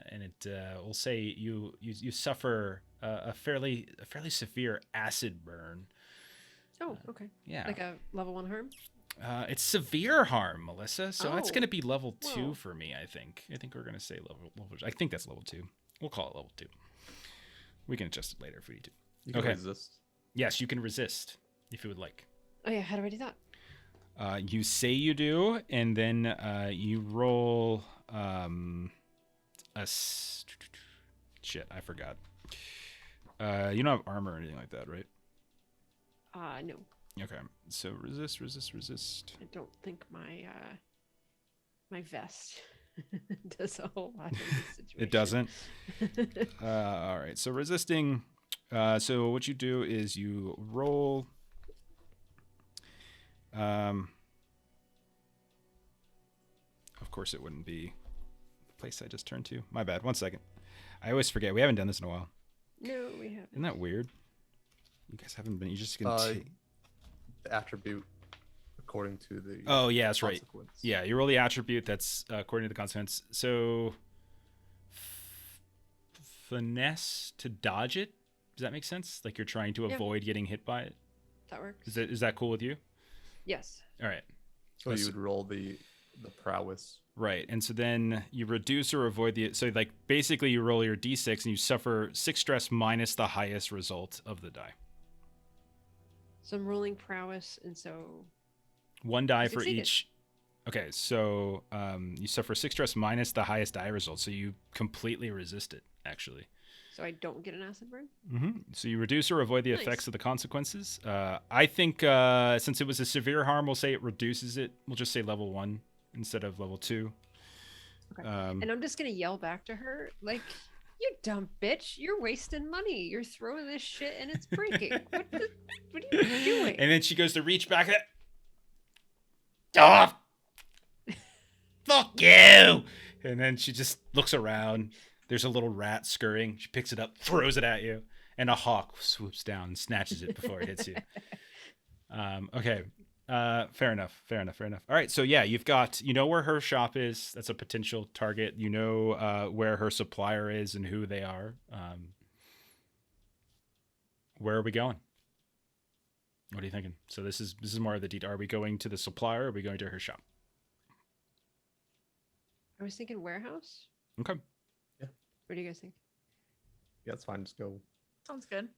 and it will say you suffer a fairly severe acid burn. Oh, okay. Yeah. Like a level 1 harm? It's severe harm, Melissa. So it's Oh, going to be level 2 well. for me, I think. I think we're going to say level. I think that's level 2. We'll call it level 2. We can adjust it later if we need to. You can Okay. resist. Yes, you can resist if you would like. Oh, yeah. How do I do that? You say you do, and then you roll shit, I forgot. You don't have armor or anything like that, right? No. Okay. So resist. I don't think my my vest does a whole lot in this situation. It doesn't. All right. So resisting. So what you do is you roll. Of course, it wouldn't be the place I just turned to. My bad. 1 second. I always forget. We haven't done this in a while. No, we haven't. Isn't that weird? You guys haven't been. You just The attribute according to the Oh yeah, that's right. consequence. Yeah, you roll the attribute that's according to the consequence. So finesse to dodge it. Does that make sense? Like you're trying to Yeah. avoid getting hit by it. That works. Is that cool with you? Yes. All right. So you would roll the prowess. Right. And so then you reduce or avoid the, so like basically you roll your d6 and you suffer 6 stress minus the highest result of the die. So I'm rolling prowess, and so 1 die for Succeeded. each. Okay, so you suffer 6 stress minus the highest die result, so you completely resist it, actually. I don't get an acid burn. So you reduce or avoid the Nice. effects of the consequences. I think since it was a severe harm, we'll say it reduces it. We'll just say level 1 instead of level 2. Okay. And I'm just gonna yell back to her, like, "You dumb bitch! You're wasting money. You're throwing this shit and it's breaking. What are you doing?" And then she goes to reach back. Oh, fuck you! And then she just looks around. There's a little rat scurrying. She picks it up, throws it at you, and a hawk swoops down and snatches it before it hits you. Okay. Fair enough. All right. So yeah, you know where her shop is. That's a potential target. You know where her supplier is and who they are. Where are we going? What are you thinking? So this is more of the detail. Are we going to the supplier or are we going to her shop? I was thinking warehouse. Okay. What do you guys think? Yeah, it's fine. Just go. Sounds good.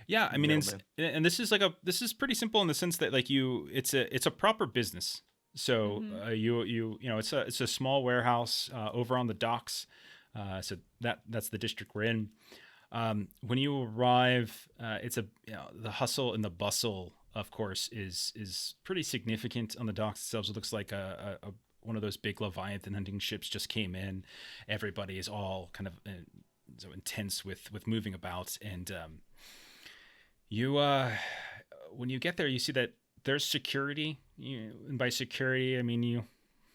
Yeah, I mean, Middleman. and this is pretty simple in the sense that like it's a proper business. So you know it's a small warehouse over on the docks. So that's the district we're in. When you arrive, it's the hustle and the bustle, of course, is pretty significant on the docks themselves. It looks like a one of those big Leviathan hunting ships just came in. Everybody is all kind of intense with moving about. And you when you get there, you see that there's security. And by security, I mean you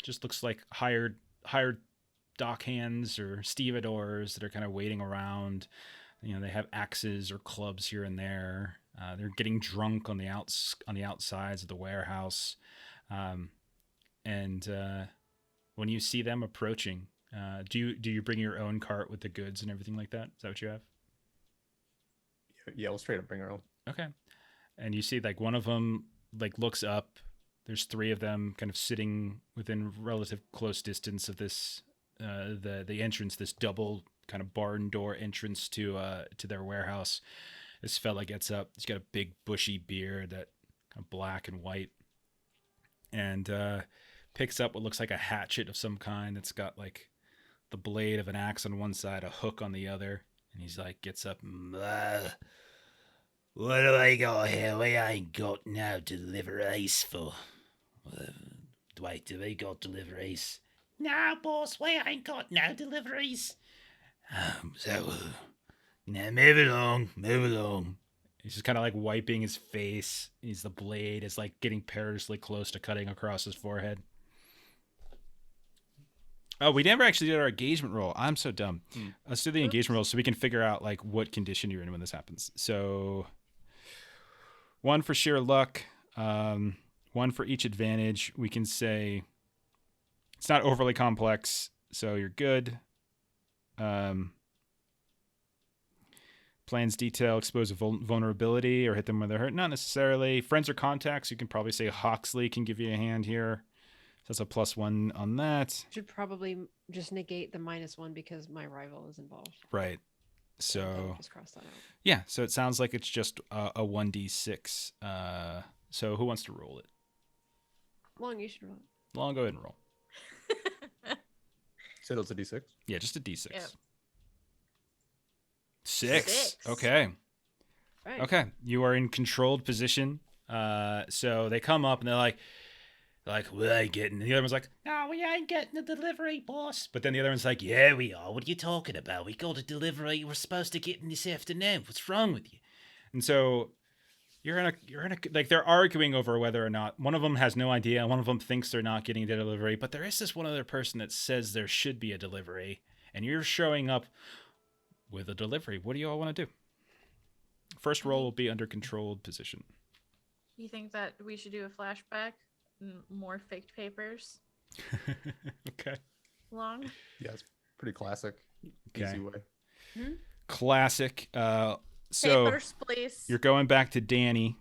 just looks like hired dock hands or stevedores that are kind of waiting around. They have axes or clubs here and there. They're getting drunk on the outsides of the warehouse. And when you see them approaching, do you bring your own cart with the goods and everything like that? Is that what you have? Yeah, we'll straight up bring our own. Okay. And you see like one of them like looks up. There's 3 of them kind of sitting within relative close distance of this the entrance, this double kind of barn door entrance to their warehouse. This fella gets up. He's got a big bushy beard, that kind of black and white, and picks up what looks like a hatchet of some kind that's got like the blade of an axe on one side, a hook on the other, and he's like gets up. What do I got here? We ain't got no deliveries for. Wait, do we got deliveries? No, boss, we ain't got no deliveries. Now move along. He's just kind of like wiping his face. The blade is like getting perilously close to cutting across his forehead. Oh, we never actually did our engagement roll. I'm so dumb. Let's do the engagement roll so we can figure out like what condition you're in when this happens. So 1 for sheer luck, 1 for each advantage. We can say it's not overly complex, so you're good. Plans detail expose a vulnerability or hit them where they're hurt. Not necessarily. Friends or contacts, you can probably say Hawksley can give you a hand here. So that's a +1 on that. Should probably just negate the -1 because my rival is involved. Right. So just cross that out. yeah, so it sounds like it's just a 1d6. So who wants to roll it? Long, you should roll it. Long, go ahead and roll. Say those a D6. Yeah, just a d6. Yep. 6. Okay. Right. Okay. You are in controlled position. So they come up and they're like, we ain't getting. And the other one's like, no, we ain't getting the delivery, boss. But then the other one's like, yeah, we are. What are you talking about? We got a delivery. We're supposed to get in this afternoon. What's wrong with you? And so you're in a like they're arguing over whether or not one of them has no idea. One of them thinks they're not getting the delivery, but there is this one other person that says there should be a delivery, and you're showing up with a delivery. What do you all want to do? First roll will be under controlled position. You think that we should do a flashback? More faked papers? Okay. Long? Yeah, it's pretty classic. Okay. Easy way. Classic. So Papers, please. you're going back to Danny,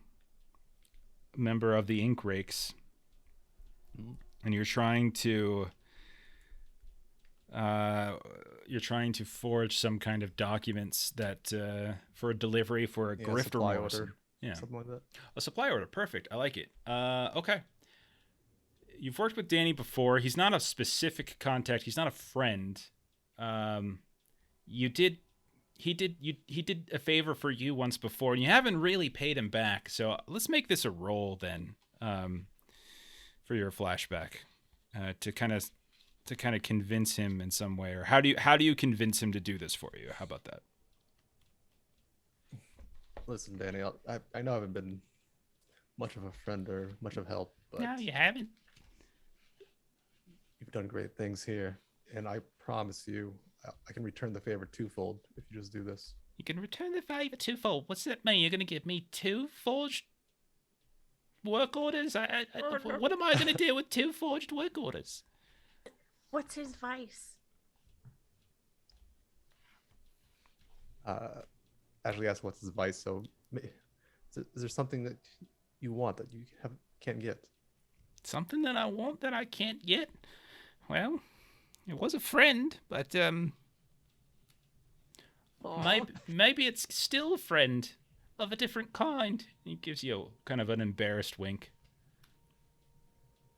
member of the Ink Rakes, and you're trying to forge some kind of documents that for a delivery for a grift or supply Morrison. order. Yeah, Something like that. a supply order. Perfect. I like it. Okay. You've worked with Danny before. He's not a specific contact. He's not a friend. He did a favor for you once before, and you haven't really paid him back. So let's make this a roll then, for your flashback, to kind of convince him in some way, or how do you convince him to do this for you? How about that? Listen, Danny, I know I haven't been much of a friend or much of help, but No, you haven't. you've done great things here, and I promise you, I can return the favor twofold if you just do this. You can return the favor twofold. What's that mean? You're going to give me 2 forged work orders? What am I going to do with 2 forged work orders? What's his vice? Ashley asked what's his vice, so is there something that you want that you can't get? Something that I want that I can't get? Well, it was a friend, but maybe it's still a friend of a different kind. He gives you kind of an embarrassed wink.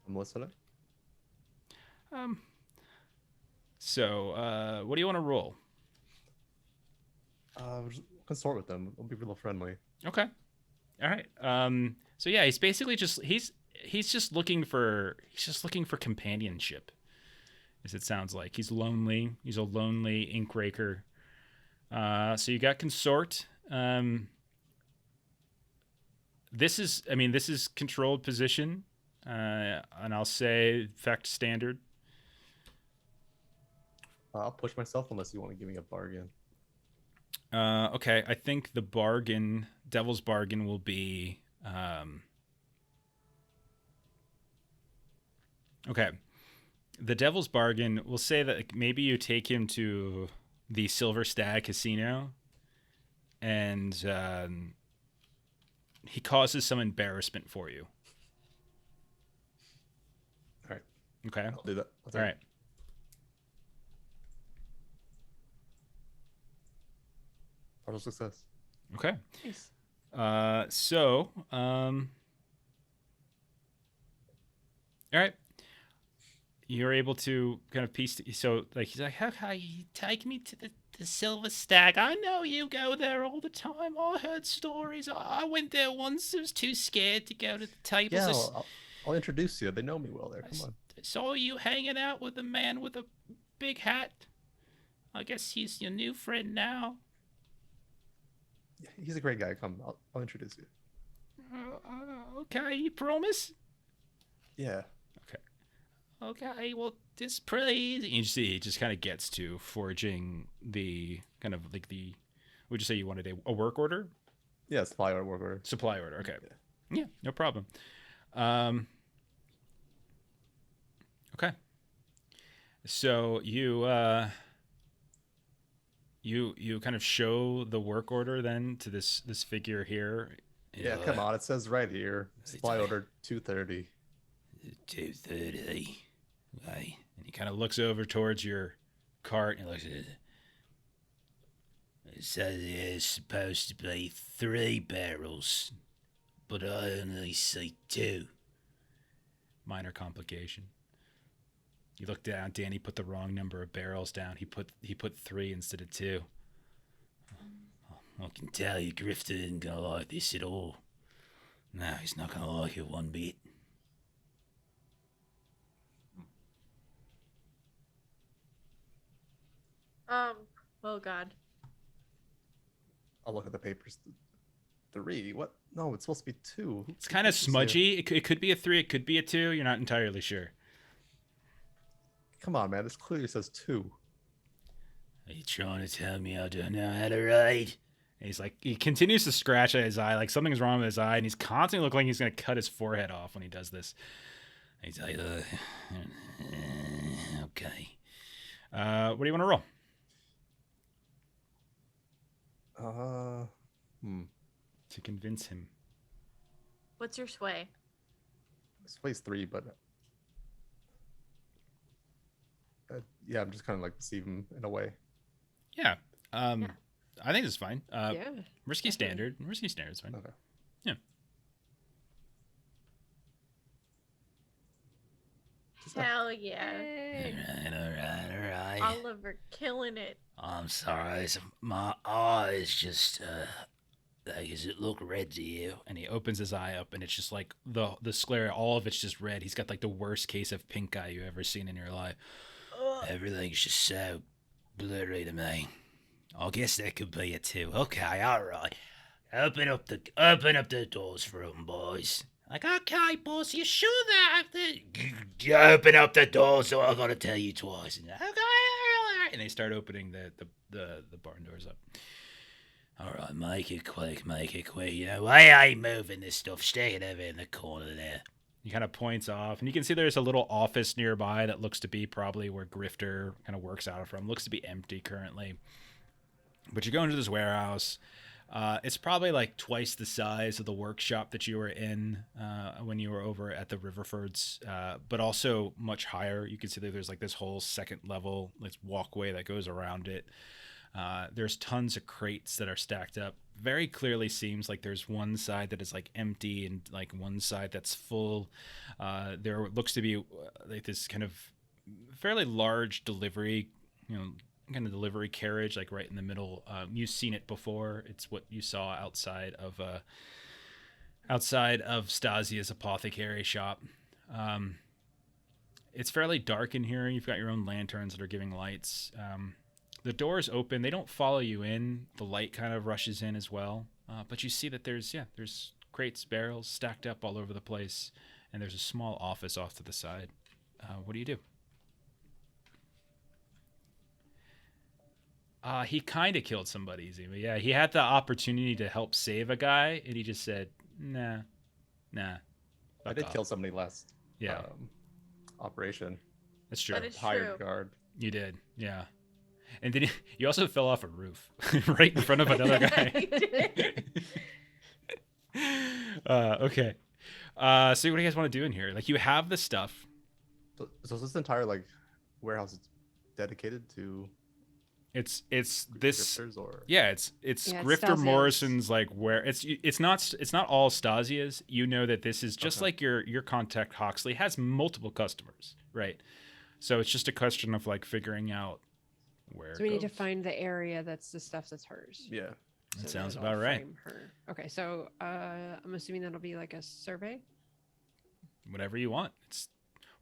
I'm listening. So what do you want to roll? Just consort with them. I'll be real friendly. Okay. All right. So yeah, he's basically just he's just looking for companionship, as it sounds like. He's lonely. He's a lonely ink raker. So you got consort. This is controlled position, and I'll say effect standard. I'll push myself unless you want to give me a bargain. Okay, I think the bargain, devil's bargain, will be. Okay, the devil's bargain. We'll say that maybe you take him to the Silver Stag Casino, and he causes some embarrassment for you. All right. Okay. I'll do that. All right. Partial success. Okay. Nice. All right. You're able to kind of piece. So, like, he's like, "How can you take me to the Silver Stag? I know you go there all the time. I heard stories. I went there once. I was too scared to go to the tables. Yeah, I'll introduce you. They know me well there. Come on. I saw you hanging out with a man with a big hat. I guess he's your new friend now. Yeah, he's a great guy. Come, I'll introduce you. Okay, you promise? Yeah. Okay, well, this please. You see, it just kind of gets to forging the kind of like the. Would you say you wanted a work order? Yeah, supply order, work order. Supply order. Okay. Yeah. Yeah, no problem. Okay. So you kind of show the work order then to this figure here. Yeah, come on. It says right here. Supply order 230. 230. Right. And he kind of looks over towards your cart and looks at it. It says there's supposed to be 3 barrels, but I only see 2. Minor complication. You look down, Danny put the wrong number of barrels down. He put 3 instead of 2. I can tell you Grifter isn't gonna like this at all. No, he's not gonna like it one bit. Oh God. I'll look at the papers. 3? What? No, it's supposed to be 2. It's kind of smudgy. It could be a 3. It could be a 2. You're not entirely sure. Come on, man. This clearly says 2. Are you trying to tell me I don't know how to read? And he's like, he continues to scratch at his eye, like something's wrong with his eye, and he's constantly looking like he's going to cut his forehead off when he does this. And he's like, okay. What do you want to roll? To convince him. What's your sway? Sway's 3, but yeah, I'm just kind of like deceive him in a way. Yeah. I think it's fine. Yeah. Risky definitely. standard. Risky standard's fine. Okay. Yeah. Hell yeah. Yay. All right. Oliver killing it. I'm sorry, my eyes just, does it look red to you? And he opens his eye up, and it's just like the sclera, all of it's just red. He's got like the worst case of pink eye you've ever seen in your life. Everything's just so blurry to me. I guess that could be it too. Okay, all right. Open up the doors for them, boys. Like, okay, boss, you sure that? You open up the doors, so I gotta tell you twice. Okay, all right. And they start opening the barn doors up. All right, make it quick. You know, I ain't moving this stuff. Stick it over in the corner there. He kind of points off, and you can see there's a little office nearby that looks to be probably where Grifter kind of works out of from. Looks to be empty currently. But you go into this warehouse. It's probably like twice the size of the workshop that you were in when you were over at the Riverfords, but also much higher. You can see that there's like this whole second level, this walkway that goes around it. There's tons of crates that are stacked up. Very clearly seems like there's one side that is like empty and like one side that's full. There looks to be like this kind of fairly large delivery, kind of delivery carriage, like right in the middle. You've seen it before. It's what you saw outside of Stasia's apothecary shop. It's fairly dark in here. You've got your own lanterns that are giving lights. The doors open. They don't follow you in. The light kind of rushes in as well. But you see that there's crates, barrels stacked up all over the place, and there's a small office off to the side. What do you do? He kind of killed somebody, Zima. Yeah, he had the opportunity to help save a guy, and he just said, nah. I fuck did off." kill somebody last Yeah, operation. that's true. That is Hired true. guard. You did, yeah. And then you also fell off a roof right in front of another guy. You did. Okay. So what do you guys want to do in here? Like, you have the stuff. So is this entire like warehouse is dedicated to It's this. grifters or Yeah, it's Yeah, it's Grifter Stasia's. Morrison's like where it's not all Stasia's. You know that this is just Okay. like your contact Hawksley has multiple customers, right? So it's just a question of like figuring out where. So it we need to goes. find the area that's the stuff that's hers. yeah? That So sounds it'll about right. frame her. Okay, so I'm assuming that'll be like a survey. Whatever you want.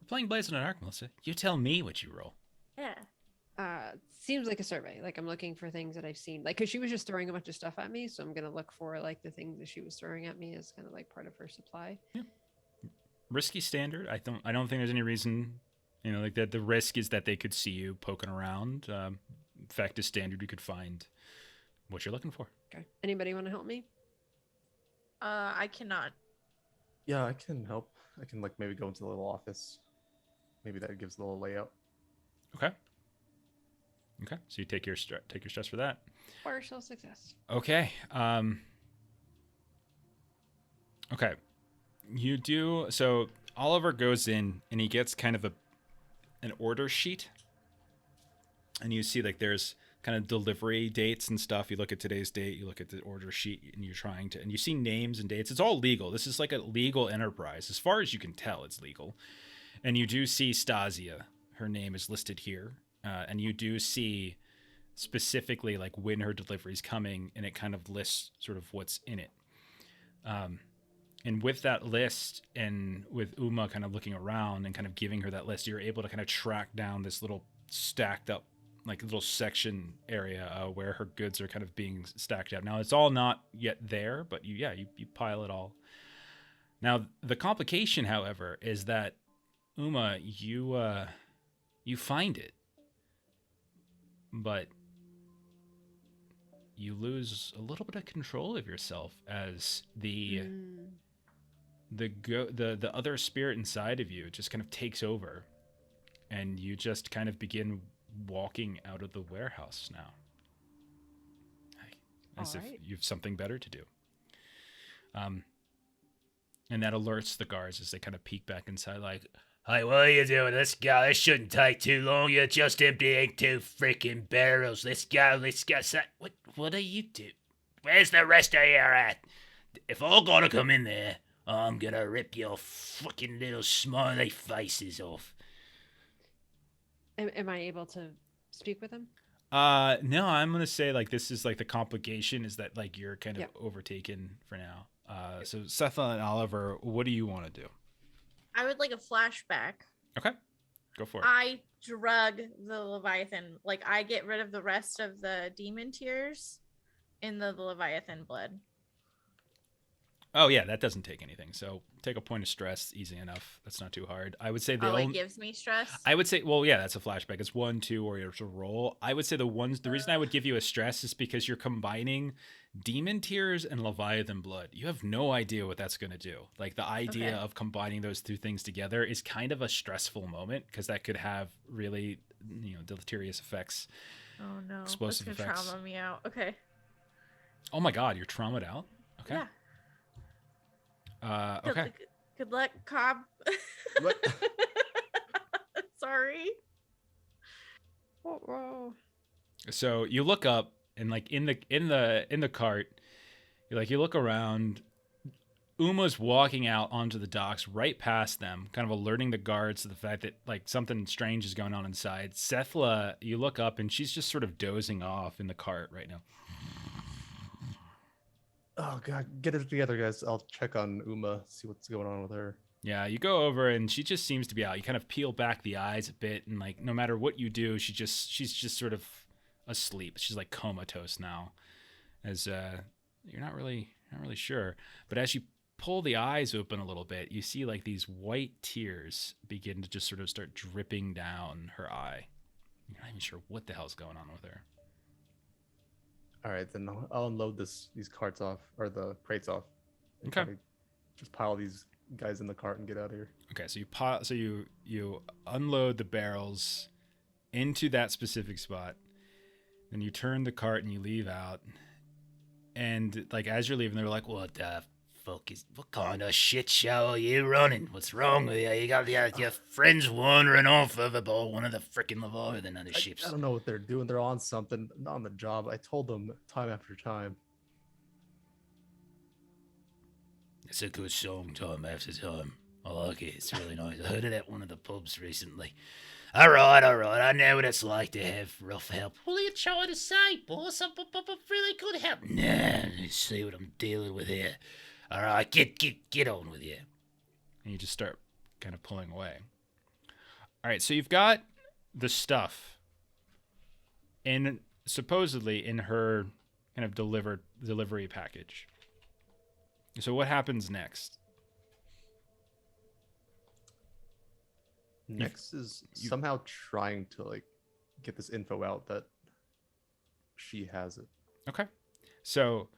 We're playing Blaze in the Dark, Melissa. You tell me what you roll. Yeah. Seems like a survey. Like I'm looking for things that I've seen. Like, cause she was just throwing a bunch of stuff at me, so I'm gonna look for like the things that she was throwing at me as kind of like part of her supply. Risky standard. I don't think there's any reason. Like that. The risk is that they could see you poking around. Fact is standard. You could find what you're looking for. Okay. Anybody want to help me? I cannot. Yeah, I can help. I can like maybe go into the little office. Maybe that gives a little layout. Okay. So you take your stress for that. Partial success. Okay. Okay. You do. So Oliver goes in and he gets kind of an order sheet, and you see like there's kind of delivery dates and stuff. You look at today's date, you look at the order sheet, and and you see names and dates. It's all legal. This is like a legal enterprise. As far as you can tell, it's legal. And you do see Stasia. Her name is listed here. And you do see specifically like when her delivery is coming, and it kind of lists sort of what's in it. And with that list, and with Uma kind of looking around and kind of giving her that list, you're able to kind of track down this little stacked up, like little section area where her goods are kind of being stacked up. Now it's all not yet there, but you pile it all. Now the complication, however, is that Uma, you find it, but you lose a little bit of control of yourself as the other spirit inside of you just kind of takes over, and you just kind of begin walking out of the warehouse now, as if Alright. you have something better to do. And that alerts the guards as they kind of peek back inside, like, Hey, what are you doing? Let's go. This shouldn't take too long. You're just emptying 2 freaking barrels. Let's go. What are you doing? Where's the rest of you at? If I gotta come in there, I'm gonna rip your fucking little smiley faces off. Am I able to speak with him? no, I'm gonna say like this is like the complication is that like you're kind of Yep. overtaken for now. So Setha and Oliver, what do you want to do? I would like a flashback. Okay, go for it. I drug the Leviathan. Like, I get rid of the rest of the demon tears in the Leviathan blood. Oh yeah, that doesn't take anything. So take a point of stress, easy enough. That's not too hard. I would say the It gives me stress. I would say, well, yeah, that's a flashback. It's 1, 2, or it's a roll. I would say the reason I would give you a stress is because you're combining demon tears and Leviathan blood. You have no idea what that's going to do. Like the idea Okay. of combining those two things together is kind of a stressful moment because that could have really, deleterious effects. Oh no. Explosive That's gonna effects. trauma me out. Okay. Oh my God, you're traumatized out? Okay. Yeah. Okay. Good luck, Cobb. What? Sorry. Whoa. So you look up and like in the cart, you look around. Uma's walking out onto the docks right past them, kind of alerting the guards to the fact that like something strange is going on inside. Sethla, you look up and she's just sort of dozing off in the cart right now. Oh god, get it together, guys. I'll check on Uma, see what's going on with her. Yeah, you go over and she just seems to be out. You kind of peel back the eyes a bit, and like no matter what you do, she's just sort of asleep. She's like comatose now, as you're not really sure. But as you pull the eyes open a little bit, you see like these white tears begin to just sort of start dripping down her eye. You're not even sure what the hell's going on with her. All right, then I'll unload these carts off, or the crates off. and Okay. kinda Just pile these guys in the cart and get out of here. Okay, so you unload the barrels into that specific spot, then you turn the cart and you leave out. And like as you're leaving, they're like, What the fuck what kind of shit show are you running? What's wrong with you? You got your friends wandering off overboard one of the frickin' Leviathan other ships. I don't know what they're doing. They're on something, not on the job. I told them time after time. It's a good song, time after time. I like it. It's really nice. I heard it at one of the pubs recently. All right. I know what it's like to have rough help. What are you trying to say, boss? I'm really good help. Nah, you see what I'm dealing with here. All right, get on with you. and you just start kind of pulling away. All right, so you've got the stuff in supposedly in her kind of delivery package. So what happens next? Next is somehow trying to like get this info out that she has it. Okay. So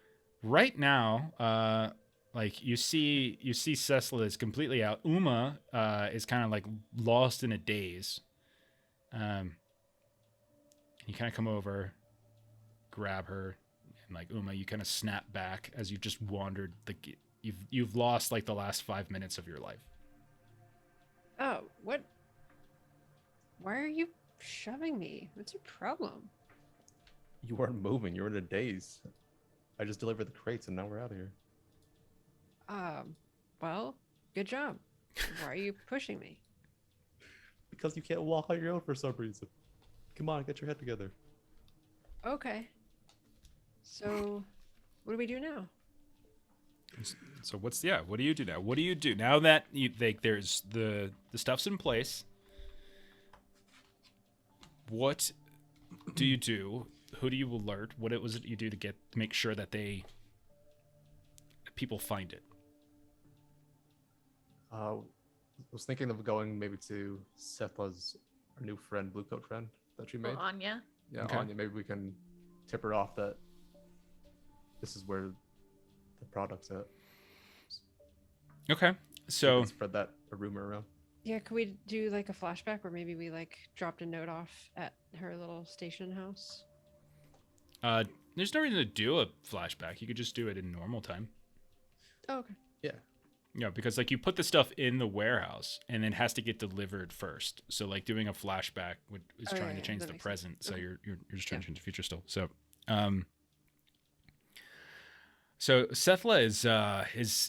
right now, like you see Cecil is completely out. Uma is kind of like lost in a daze. You kind of come over, grab her, and like Uma, you kind of snap back as you've just wandered. Like you've lost like the last 5 minutes of your life. Oh, what? Why are you shoving me? What's your problem? You weren't moving. You were in a daze. I just delivered the crates and now we're out of here. Well, good job. Why are you pushing me? Because you can't walk on your own for some reason. Come on, get your head together. Okay. So, what do we do now? So what do you do now? What do you do now that there's the stuff's in place? What do you do? Who do you alert? What it was it you do to make sure that people find it? I was thinking of going maybe to Sethla's our new friend, blue coat friend that she made. Well, Anya. Yeah, Okay. Anya. Maybe we can tip her off that this is where the product's at. Okay. We So can spread that a rumor around. Yeah, could we do like a flashback where maybe we like dropped a note off at her little station house? there's no reason to do a flashback. You could just do it in normal time. Oh, okay. Yeah. Yeah, because like you put the stuff in the warehouse and it has to get delivered first. So like doing a flashback is Oh, trying yeah, to change that the makes sense. present. So Okay. you're just trying Yeah. to change the future still. So Sethla is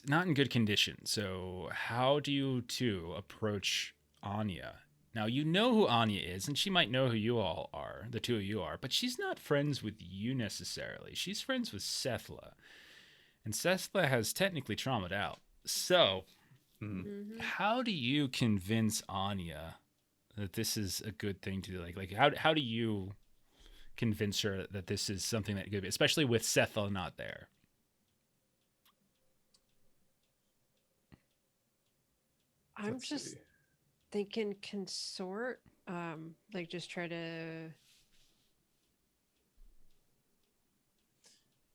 not in good condition. So how do you two approach Anya? Now you know who Anya is, and she might know who you all are, the two of you are, but she's not friends with you necessarily. She's friends with Sethla. And Sethla has technically traumatized out. So Mm-hmm. how do you convince Anya that this is a good thing to do? Like how do you convince her that this is something that could be, especially with Sethla not there? I'm Let's just see. thinking consort. Like just try to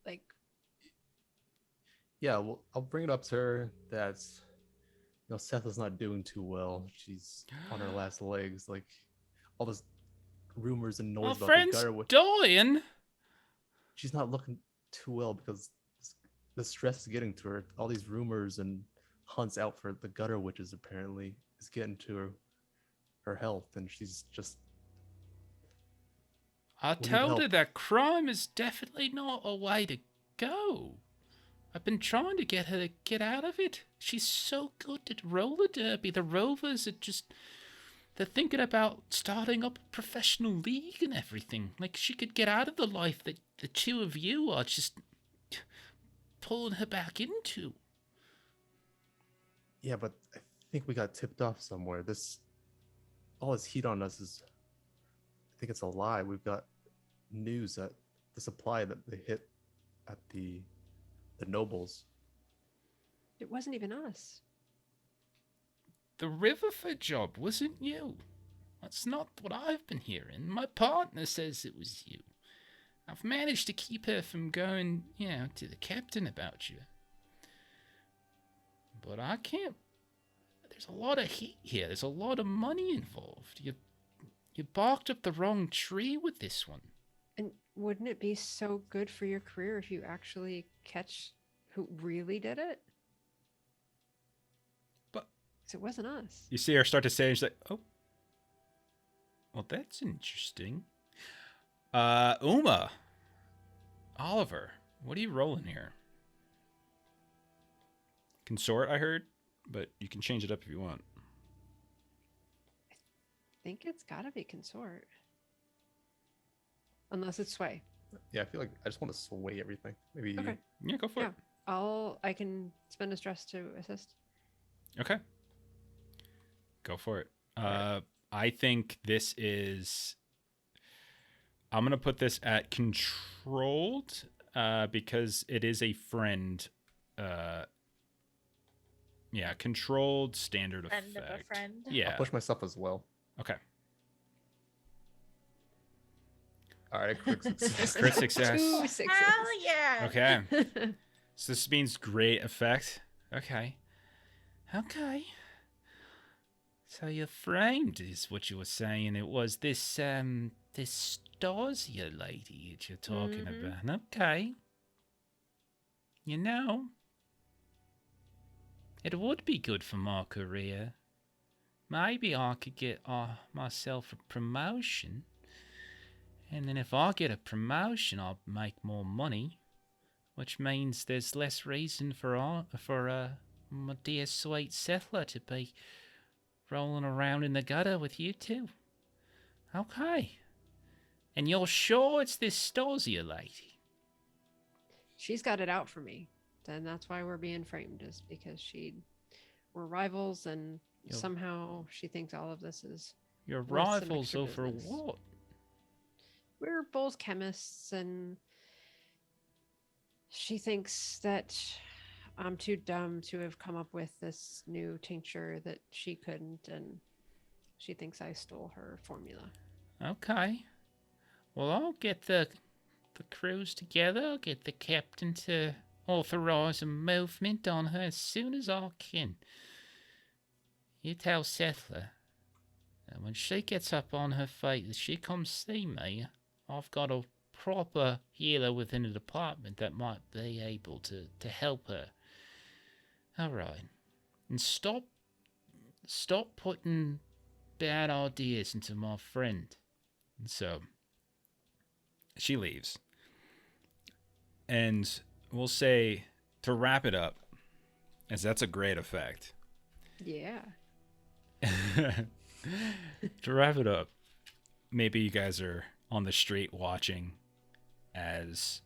like Yeah, well, I'll bring it up to her that Seth is not doing too well. She's on her last legs. Like all this rumors and noise My about the friend's gutter. dying. She's not looking too well because the stress is getting to her. All these rumors and hunts out for the gutter witches apparently is getting to her health, and she's just I need told her help. that crime is definitely not a way to go. I've been trying to get her to get out of it. She's so good at roller derby. The Rovers are they're thinking about starting up a professional league and everything. Like she could get out of the life that the two of you are just pulling her back into. yeah. But I think we got tipped off somewhere. All this heat on us is, I think it's a lie. We've got news that the supply that they hit at the nobles. It wasn't even us. The Riverford job wasn't you. That's not what I've been hearing. My partner says it was you. I've managed to keep her from going, to the captain about you. But I can't. There's a lot of heat here. There's a lot of money involved. You barked up the wrong tree with this one. And wouldn't it be so good for your career if you actually catch who really did it? But 'cause it wasn't us. you see her start to say, and she's like, "Oh, well, that's interesting." Uma, Oliver, what are you rolling here? Consort, I heard, but you can change it up if you want. I think it's got to be consort. Unless it's sway. Yeah, I feel like I just want to sway everything. Maybe. Okay. Yeah, go for Yeah. it. I can spend a stress to assist. Okay. Go for it. I think this is... I'm going to put this at controlled because it is a friend. Yeah, controlled standard Friend effect. of a friend. Yeah. I'll push myself as well. Okay. All right, quick success. Crit success. 2 6s. Hell yeah. Okay. So this means great effect. Okay. Okay. So your friend is what you were saying. It was this this Stasia lady that you're talking about. Okay. You know, it would be good for my career. Maybe I could get myself a promotion. And then if I get a promotion, I'll make more money. Which means there's less reason for my dear sweet settler to be rolling around in the gutter with you two. Okay. And you're sure it's this Stasia lady? She's got it out for me. And that's why we're being framed, is because we're rivals and Yo. somehow she thinks all of this is Your worth some rivals extra over business. what? We're both chemists, and she thinks that I'm too dumb to have come up with this new tincture that she couldn't, and she thinks I stole her formula. Okay. Well, I'll get the crews together. I'll get the captain to authorize a movement on her as soon as I can. You tell Settler that when she gets up on her feet, that she comes see me. I've got a proper healer within the department that might be able to help her. All right. And stop putting bad ideas into my friend. And so she leaves. And we'll say, to wrap it up, as that's a great effect. Yeah. To wrap it up, maybe you guys are on the street watching as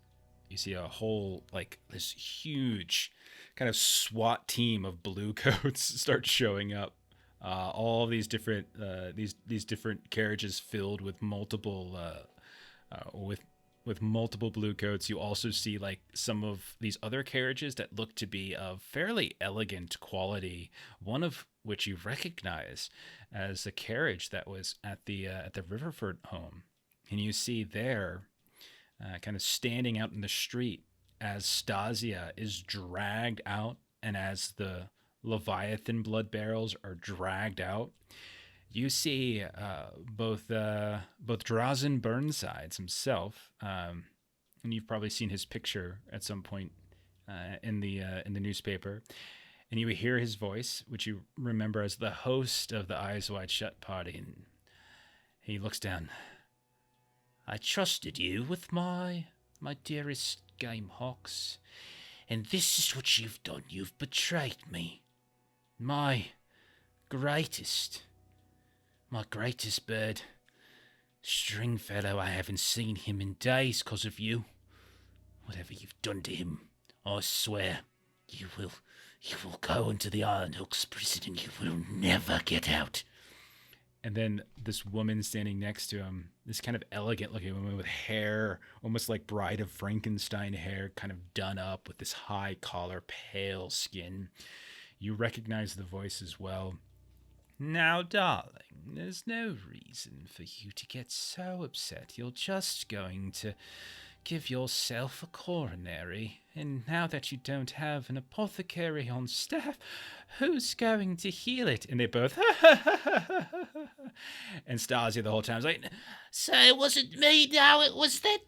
you see a whole, like, this huge kind of SWAT team of blue coats start showing up. All these different these different carriages filled with multiple with multiple blue coats. You also see like some of these other carriages that look to be of fairly elegant quality, one of which you recognize as a carriage that was at the Riverford home. And you see there, kind of standing out in the street as Stasia is dragged out, and as the Leviathan blood barrels are dragged out, you see both Drazen Burnsides himself, and you've probably seen his picture at some point in the newspaper, and you hear his voice, which you remember as the host of the Eyes Wide Shut party, and he looks down. I trusted you with my dearest game hawks, and this is what you've done. You've betrayed me. My greatest bird. Stringfellow, I haven't seen him in days because of you. Whatever you've done to him, I swear, you will go into the Iron Hooks prison and you will never get out. And then this woman standing next to him, this kind of elegant looking woman with hair, almost like Bride of Frankenstein hair, kind of done up with this high collar, pale skin. You recognize the voice as well. Now, darling, there's no reason for you to get so upset. You're just going to give yourself a coronary. And now that you don't have an apothecary on staff, who's going to heal it? And they both, and Stasia the whole time is like, So it wasn't me, no, it was that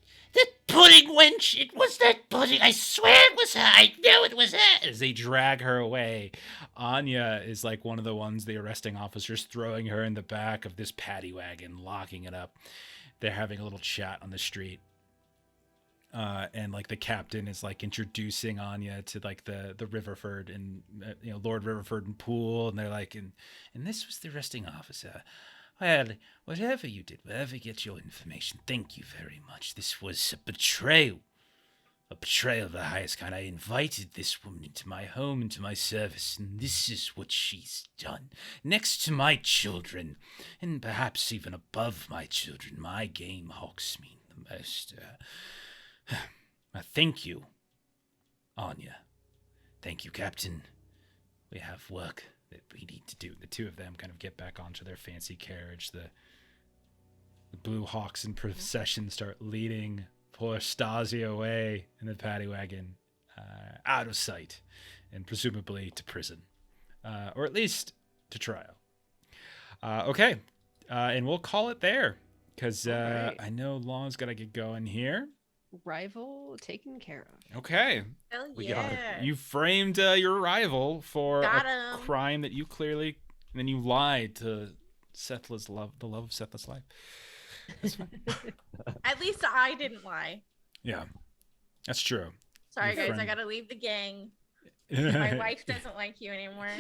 pudding wench. It was that pudding. I swear it was her. I know it was her. as they drag her away. Anya is like one of the ones, the arresting officers, throwing her in the back of this paddy wagon, locking it up. They're having a little chat on the street. And like the captain is like introducing Anya to like the Riverford and Lord Riverford and Poole, and they're like, and this was the arresting officer. Well, whatever you did, wherever you get your information, thank you very much. This was a betrayal of the highest kind. I invited this woman into my home, into my service, and this is what she's done. Next to my children, and perhaps even above my children, my game hawks mean the most. Thank you, Anya. Thank you, Captain. We have work that we need to do. The two of them kind of get back onto their fancy carriage. The Blue Hawks in procession start leading poor Stasia away in the paddy wagon, out of sight, and presumably to prison, or at least to trial. Okay, and we'll call it there, because Alright. I know Long's got to get going here. Rival taken care of. Okay. Hell We got it. yeah. You framed your rival for Got a 'em. crime that you clearly, and then you lied to Sethla's love, the love of Sethla's life. That's fine. At least I didn't lie. Yeah, that's true. Sorry, Your guys. friend- I gotta leave the gang. My you wife doesn't like you anymore.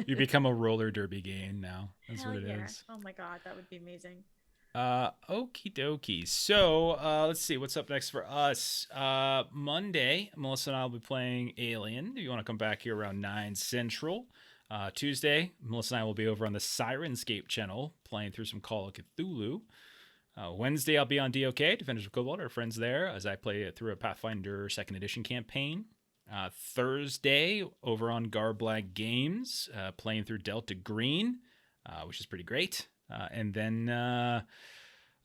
become a roller derby game now. That's Hell what it is. yeah. Oh my god, that would be amazing. Okie dokie. So, let's see what's up next for us. Monday, Melissa and I will be playing Alien. If you want to come back here around 9 Central. Tuesday, Melissa and I will be over on the Sirenscape channel playing through some Call of Cthulhu. Wednesday, I'll be on DOK, Defenders of Cobalt, our friends there, as I play through a Pathfinder 2nd Edition campaign. Thursday, over on Garblag Games, playing through Delta Green, which is pretty great. And then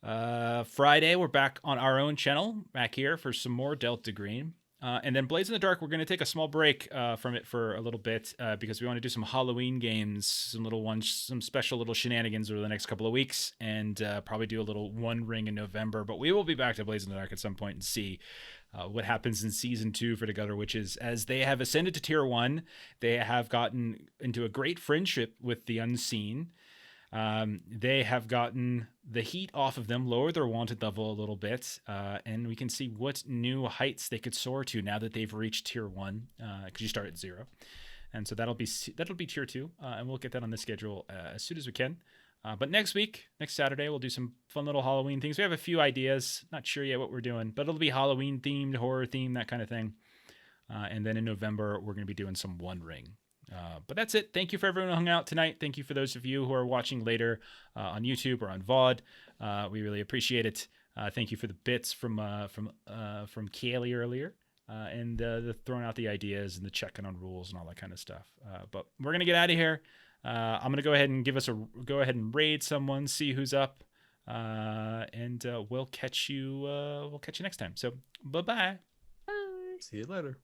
Friday, we're back on our own channel, back here for some more Delta Green. And then Blades in the Dark, we're going to take a small break from it for a little bit because we want to do some Halloween games, some little ones, some special little shenanigans over the next couple of weeks, and probably do a little One Ring in November. But we will be back to Blades in the Dark at some point and see what happens in Season 2 for the Gutter Witches. As they have ascended to Tier 1, they have gotten into a great friendship with the Unseen. They have gotten the heat off of them, lowered their wanted level a little bit, and we can see what new heights they could soar to now that they've reached Tier 1, because you start at 0. And so that'll be Tier 2, and we'll get that on the schedule as soon as we can. But next Saturday, we'll do some fun little Halloween things. We have a few ideas, not sure yet what we're doing, but it'll be Halloween themed, horror themed, that kind of thing. And then in November, we're going to be doing some One Ring. But that's it. Thank you for everyone who hung out tonight. Thank you for those of you who are watching later on YouTube or on VOD. We really appreciate it. Thank you for the bits from Kaylee earlier and the throwing out the ideas and the checking on rules and all that kind of stuff. But we're gonna get out of here. I'm gonna go ahead and raid someone, see who's up, and we'll catch you next time. So bye-bye. Bye. See you later.